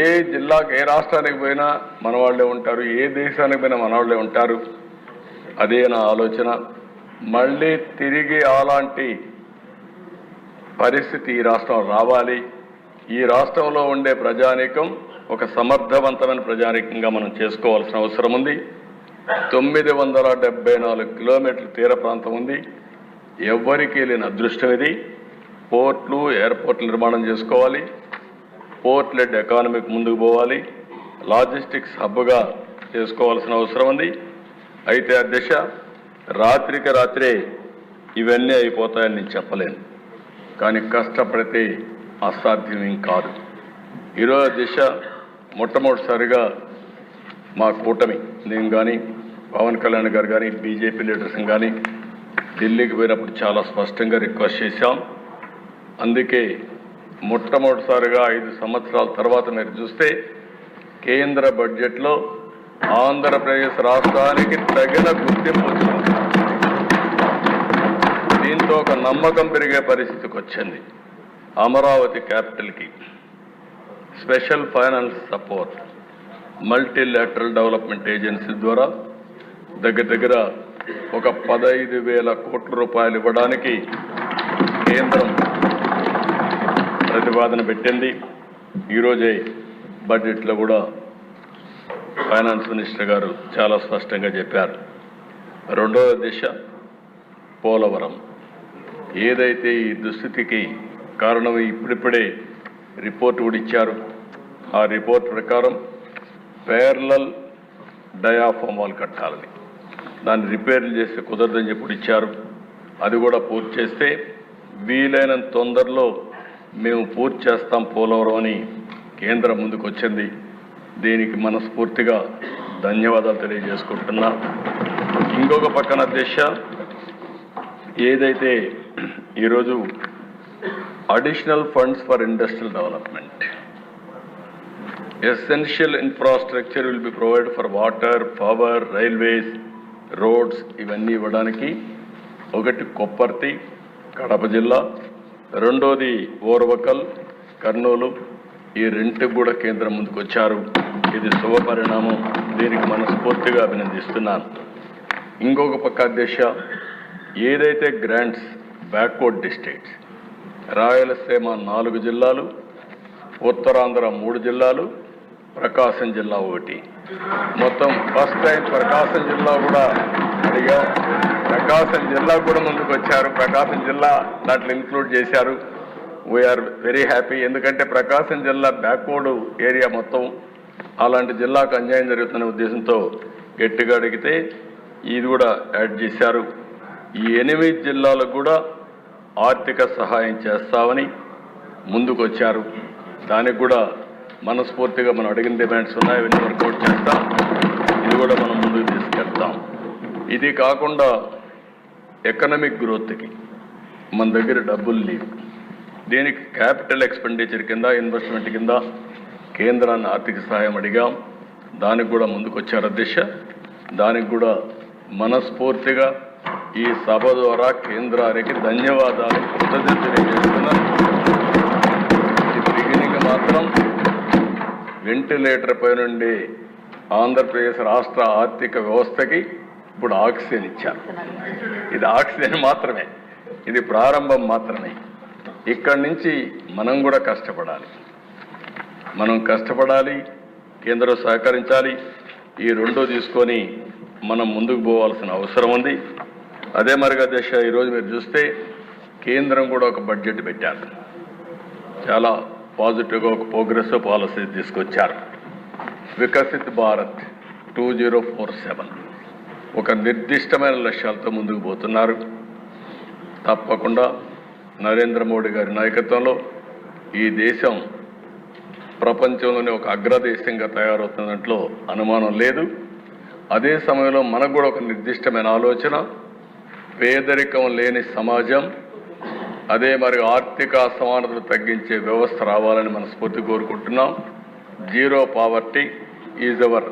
Speaker 1: ఏ జిల్లాకు, ఏ రాష్ట్రానికి పోయినా మన వాళ్ళే ఉంటారు, ఏ దేశానికి పోయినా మన వాళ్ళే ఉంటారు. అదే నా ఆలోచన. మళ్ళీ తిరిగి అలాంటి పరిస్థితి ఈ రాష్ట్రం రావాలి. ఈ రాష్ట్రంలో ఉండే ప్రజానీకం ఒక సమర్థవంతమైన ప్రజానీకంగా మనం చేసుకోవాల్సిన అవసరం ఉంది. 974 కిలోమీటర్ల తీర ప్రాంతం ఉంది. ఎవ్వరికీ లేని అదృష్టం ఇది. పోర్ట్లు, ఎయిర్పోర్ట్లు నిర్మాణం చేసుకోవాలి. పోర్ట్ లెడ్ ఎకానమీకి ముందుకు పోవాలి. లాజిస్టిక్స్ హబ్గా చేసుకోవాల్సిన అవసరం ఉంది. అయితే ఆ దిశ రాత్రికి రాత్రే ఇవన్నీ అయిపోతాయని నేను చెప్పలేను, కానీ కష్టపడితే అసాధ్యం కాదు. ఈరోజు దిశ మొట్టమొదటిసారిగా మా కూటమి, నేను కానీ పవన్ కళ్యాణ్ గారు కానీ బీజేపీ లీడర్స్ కానీ ఢిల్లీకి పోయినప్పుడు చాలా స్పష్టంగా రిక్వెస్ట్ చేశాం. అందుకే మొట్టమొదటిసారిగా 5 సంవత్సరాల తర్వాత మీరు చూస్తే కేంద్ర బడ్జెట్లో ఆంధ్రప్రదేశ్ రాష్ట్రానికి తగిన గుర్తింపు వచ్చింది. దీంతో ఒక నమ్మకం పెరిగే పరిస్థితికి వచ్చింది. అమరావతి క్యాపిటల్కి special finance support multilateral development agency ద్వారా దగ్గర ఒక 15,000 కోట్ల రూపాయలు ఇవ్వడానికి కేంద్రం ప్రతిపాదన పెట్టింది. ఈరోజే బడ్జెట్లో కూడా ఫైనాన్స్ మినిస్టర్ గారు చాలా స్పష్టంగా చెప్పారు. రెండవ దిశ పోలవరం. ఏదైతే ఈ దుస్థితికి కారణం ఇప్పుడిప్పుడే రిపోర్ట్ కూడా ఇచ్చారు. ఆ రిపోర్ట్ ప్రకారం ప్యారలల్ డయాఫామ్ వాల్ కట్టాలని, దాన్ని రిపేర్లు చేస్తే కుదరదని చెప్పి ఇచ్చారు. అది కూడా పూర్తి చేస్తే వీలైనంత తొందరలో మేము పూర్తి చేస్తాం పోలవరం అని కేంద్రం ముందుకు వచ్చింది. దీనికి మనస్ఫూర్తిగా ధన్యవాదాలు తెలియజేసుకుంటున్నా. ఇంకొక పక్కన దిశ ఏదైతే ఈరోజు additional funds for industrial development, essential infrastructure will be provide for water, power, railways, roads ఇవన్నీ ఇవ్వడానికి ఒకటి కొప్పర్తి కడప జిల్లా, రెండోది ఓర్వకల్ కర్నూలు, ఈ రెండుకి కూడా కేంద్రం ముందుకు వచ్చారు. ఇది శుభ పరిణామం. దీనికి మనస్ఫూర్తిగా అభినందిస్తున్నాను. ఇంకొక పక్క దిశ ఏదైతే గ్రాంట్స్ బ్యాక్వర్డ్ డిస్ట్రిక్ట్స్, రాయలసీమ 4 జిల్లాలు, ఉత్తరాంధ్ర 3 జిల్లాలు, ప్రకాశం జిల్లా 1, మొత్తం ఫస్ట్ టైం ప్రకాశం జిల్లా కూడా అడిగా. ప్రకాశం జిల్లా కూడా ముందుకు వచ్చారు. ప్రకాశం జిల్లా దాంట్లో ఇంక్లూడ్ చేశారు. We are very happy. ఎందుకంటే ప్రకాశం జిల్లా బ్యాక్వర్డ్ ఏరియా మొత్తం, అలాంటి జిల్లాకు అన్యాయం జరుగుతున్న ఉద్దేశంతో గట్టిగా అడిగితే ఇది కూడా యాడ్ చేశారు. ఈ 8 జిల్లాలకు కూడా ఆర్థిక సహాయం చేస్తామని ముందుకొచ్చారు. దానికి కూడా మనస్ఫూర్తిగా మనం అడిగిన డిమాండ్స్ ఉన్నాయి, అవన్నీ వర్కౌట్ చేస్తాం. ఇది కూడా మనం ముందుకు తీసుకెళ్తాం. ఇది కాకుండా ఎకనామిక్ గ్రోత్కి మన దగ్గర డబ్బులు లేవు. దీనికి క్యాపిటల్ ఎక్స్పెండిచర్ కింద, ఇన్వెస్ట్మెంట్ కింద కేంద్రాన్ని ఆర్థిక సహాయం అడిగాం. దానికి కూడా ముందుకొచ్చారు అధ్యక్ష. దానికి కూడా మనస్ఫూర్తిగా ఈ సభ ద్వారా కేంద్రానికి ధన్యవాదాలు, కృతజ్ఞతలు తెలియజేస్తున్నాను. బిగినింగ్ మాత్రం వెంటిలేటర్ పై నుండి ఆంధ్రప్రదేశ్ రాష్ట్ర ఆర్థిక వ్యవస్థకి ఇప్పుడు ఆక్సిజన్ ఇచ్చారు. ఇది ఆక్సిజన్ మాత్రమే, ఇది ప్రారంభం మాత్రమే. ఇక్కడి నుంచి మనం కూడా కష్టపడాలి, కేంద్రం సహకరించాలి. ఈ రెండో తీసుకొని మనం ముందుకు పోవాల్సిన అవసరం ఉంది. అదే మరిగా దశ ఈరోజు మీరు చూస్తే కేంద్రం కూడా ఒక బడ్జెట్ పెట్టారు. చాలా పాజిటివ్గా ఒక ప్రోగ్రెస్ పాలసీ తీసుకొచ్చారు. వికసిత్ భారత్ 2047 ఒక నిర్దిష్టమైన లక్ష్యాలతో ముందుకు పోతున్నారు. తప్పకుండా నరేంద్ర మోడీ గారి నాయకత్వంలో ఈ దేశం ప్రపంచంలోనే ఒక అగ్రదేశంగా తయారవుతున్న దాంట్లో అనుమానం లేదు. అదే సమయంలో మనకు కూడా ఒక నిర్దిష్టమైన ఆలోచన, పేదరికం లేని సమాజం, అదే మరి ఆర్థిక అసమానతలు తగ్గించే వ్యవస్థ రావాలని మనస్ఫూర్తి కోరుకుంటున్నాం. జీరో పావర్టీ ఈజ్ అవర్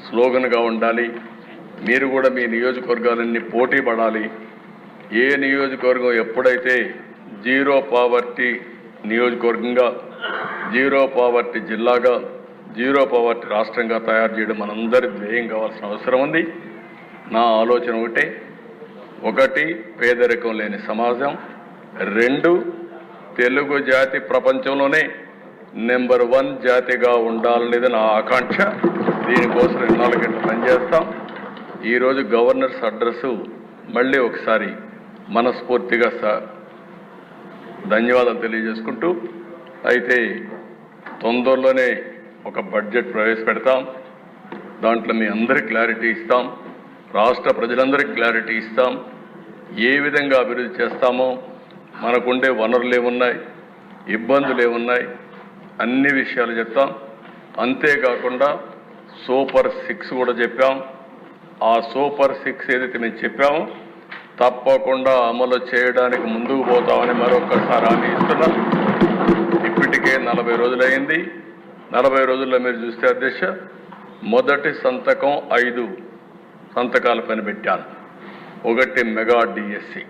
Speaker 1: స్లోగన్గా ఉండాలి. మీరు కూడా మీ నియోజకవర్గాలన్నీ పోటీ పడాలి. ఏ నియోజకవర్గం ఎప్పుడైతే జీరో పావర్టీ నియోజకవర్గంగా, జీరో పావర్టీ జిల్లాగా, జీరో పావర్టీ రాష్ట్రంగా తయారు చేయడం మనందరి ధ్యేయం కావాల్సిన అవసరం ఉంది. నా ఆలోచన ఒకటి పేదరికం లేని సమాజం, 2 తెలుగు జాతి ప్రపంచంలోనే నెంబర్ 1 జాతిగా ఉండాలనేది నా ఆకాంక్ష. దీనికోసం 4 గంటలు పనిచేస్తాం. ఈరోజు గవర్నర్స్ అడ్రస్ మళ్ళీ ఒకసారి మనస్ఫూర్తిగా ధన్యవాదాలు తెలియజేసుకుంటూ, అయితే తొందరలోనే ఒక బడ్జెట్ ప్రవేశపెడతాం. దాంట్లో మీ అందరికీ క్లారిటీ ఇస్తాం, రాష్ట్ర ప్రజలందరికీ క్లారిటీ ఇస్తాం. ఏ విధంగా అభివృద్ధి చేస్తామో, మనకుండే వనరులు ఏమున్నాయి, ఇబ్బందులు ఏమున్నాయి, అన్ని విషయాలు చెప్తాం. అంతేకాకుండా సూపర్ 6 కూడా చెప్పాం. ఆ సూపర్ 6 ఏదైతే మేము చెప్పామో తప్పకుండా అమలు చేయడానికి ముందుకు పోతామని మరొకసారి హామీ ఇస్తున్నాం. ఇప్పటికే 40 రోజులైంది. 40 రోజుల్లో మీరు చూస్తే అధ్యక్ష, మొదటి సంతకం 5 సంతకాల పని పెట్టాను. ఒకటి మెగా డిఎస్సి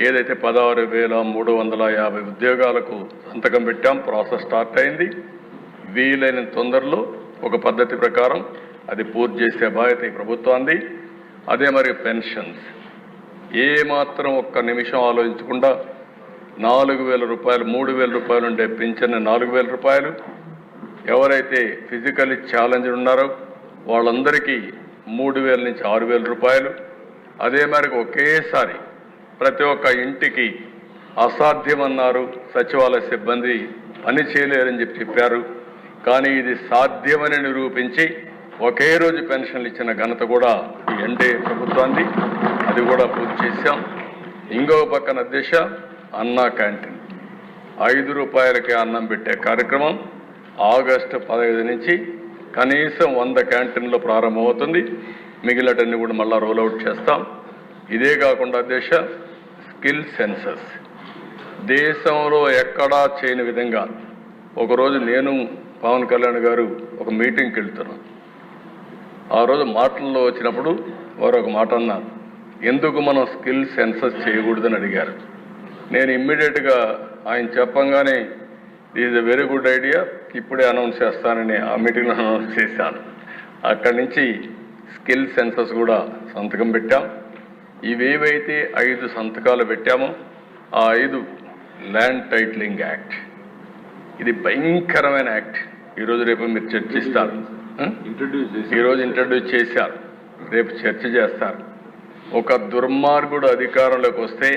Speaker 1: ఏదైతే 16,350 ఉద్యోగాలకు సంతకం పెట్టాం. ప్రాసెస్ స్టార్ట్ అయింది. వీలైన తొందరలో ఒక పద్ధతి ప్రకారం అది పూర్తి చేసే బాధ్యత ఈ ప్రభుత్వాన్ని. అదే మరి పెన్షన్స్ ఏమాత్రం ఒక్క నిమిషం ఆలోచించకుండా 4,000 రూపాయలు, 3,000 రూపాయలు ఉండే పింఛన్ 4,000 రూపాయలు. ఎవరైతే ఫిజికల్లీ ఛాలెంజ్ ఉన్నారో వాళ్ళందరికీ 3,000 నుంచి 6,000 రూపాయలు. అదే మరి ఒకేసారి ప్రతి ఒక్క ఇంటికి అసాధ్యమన్నారు సచివాలయ సిబ్బంది, పని చేయలేరని చెప్పారు. కానీ ఇది సాధ్యమని నిరూపించి ఒకే రోజు పెన్షన్లు ఇచ్చిన ఘనత కూడా ఈ ఎన్డీఏ ప్రభుత్వాన్ని. అది కూడా పూర్తి చేశాం. ఇంకొక పక్కన అధ్యక్ష, అన్నా క్యాంటీన్ 5 రూపాయలకే అన్నం పెట్టే కార్యక్రమం ఆగస్టు 15 నుంచి కనీసం 100 క్యాంటీన్లో ప్రారంభమవుతుంది. మిగిలినటన్ని కూడా మళ్ళా రోల్అవుట్ చేస్తాం. ఇదే కాకుండా అధ్యక్ష, స్కిల్ సెన్సస్ దేశంలో ఎక్కడా చేయని విధంగా ఒకరోజు నేను పవన్ కళ్యాణ్ గారు ఒక మీటింగ్కి వెళ్తున్నాను. ఆ రోజు మాటల్లో వచ్చినప్పుడు వారు ఒక మాట అన్నారు, ఎందుకు మనం స్కిల్ సెన్సస్ చేయకూడదని అడిగారు. నేను ఇమ్మీడియట్గా ఆయన చెప్పంగానే is a very good idea, ఇప్పుడే అనౌన్స్ చేస్తానని ఆ మీటింగ్లో అనౌన్స్ చేశాను. అక్కడి నుంచి స్కిల్ సెన్సస్ కూడా సంతకం పెట్టాం. ఇవేవైతే 5 సంతకాలు పెట్టామో ఆ 5 ల్యాండ్ టైటిలింగ్ యాక్ట్, ఇది భయంకరమైన యాక్ట్. ఈరోజు రేపు మీరు చర్చిస్తారు. ఈరోజు ఇంట్రడ్యూస్ చేశారు, రేపు చర్చ చేస్తారు. ఒక దుర్మార్గుడు అధికారంలోకి వస్తే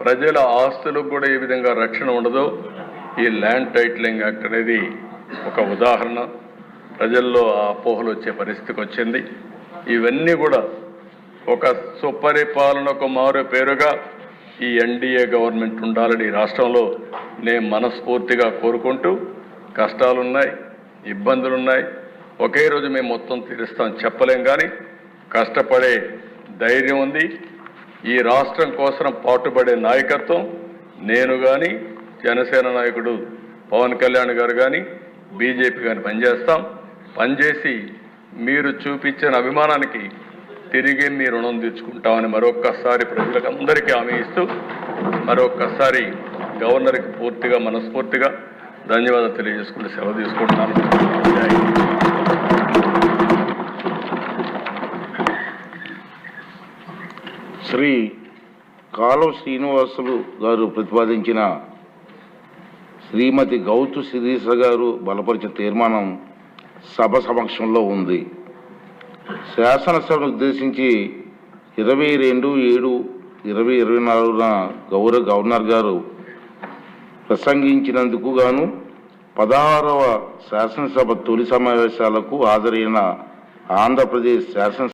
Speaker 1: ప్రజల ఆస్తులకు కూడా ఏ విధంగా రక్షణ ఉండదో ఈ ల్యాండ్ టైటిలింగ్ యాక్ట్ అనేది ఒక ఉదాహరణ. ప్రజల్లో ఆ అపోహలు వచ్చే పరిస్థితికి వచ్చింది. ఇవన్నీ కూడా ఒక సుపరిపాలనకు మారు పేరుగా ఈ ఎన్డీఏ గవర్నమెంట్ ఉండాలని ఈ రాష్ట్రంలో నేను మనస్ఫూర్తిగా కోరుకుంటూ, కష్టాలున్నాయి, ఇబ్బందులున్నాయి, ఒకే రోజు మేము మొత్తం తీరుస్తాం చెప్పలేం, కానీ కష్టపడే ధైర్యం ఉంది. ఈ రాష్ట్రం కోసం పాటుపడే నాయకత్వం నేను కానీ, జనసేన నాయకుడు పవన్ కళ్యాణ్ గారు కానీ, బీజేపీ కానీ పనిచేసి మీరు చూపించిన అభిమానానికి తిరిగి మీ రుణం తీర్చుకుంటామని మరొక్కసారి ప్రజలకు అందరికీ హామీ ఇస్తూ, మరొక్కసారి గవర్నర్కి పూర్తిగా మనస్ఫూర్తిగా ధన్యవాదాలు తెలియజేసుకుంటూ సెలవు తీసుకుంటున్నాను. జై హింద్.
Speaker 3: శ్రీ కాలువ శ్రీనివాసులు గారు ప్రతిపాదించిన శ్రీమతి గౌతు శిరీష గారు బలపరిచిన తీర్మానం సభ సమక్షంలో ఉంది. శాసనసభను ఉద్దేశించి 22/7/2024 గౌరవ గవర్నర్ గారు ప్రసంగించినందుకు గాను 16వ శాసనసభ తొలి సమావేశాలకు హాజరైన ఆంధ్రప్రదేశ్ శాసన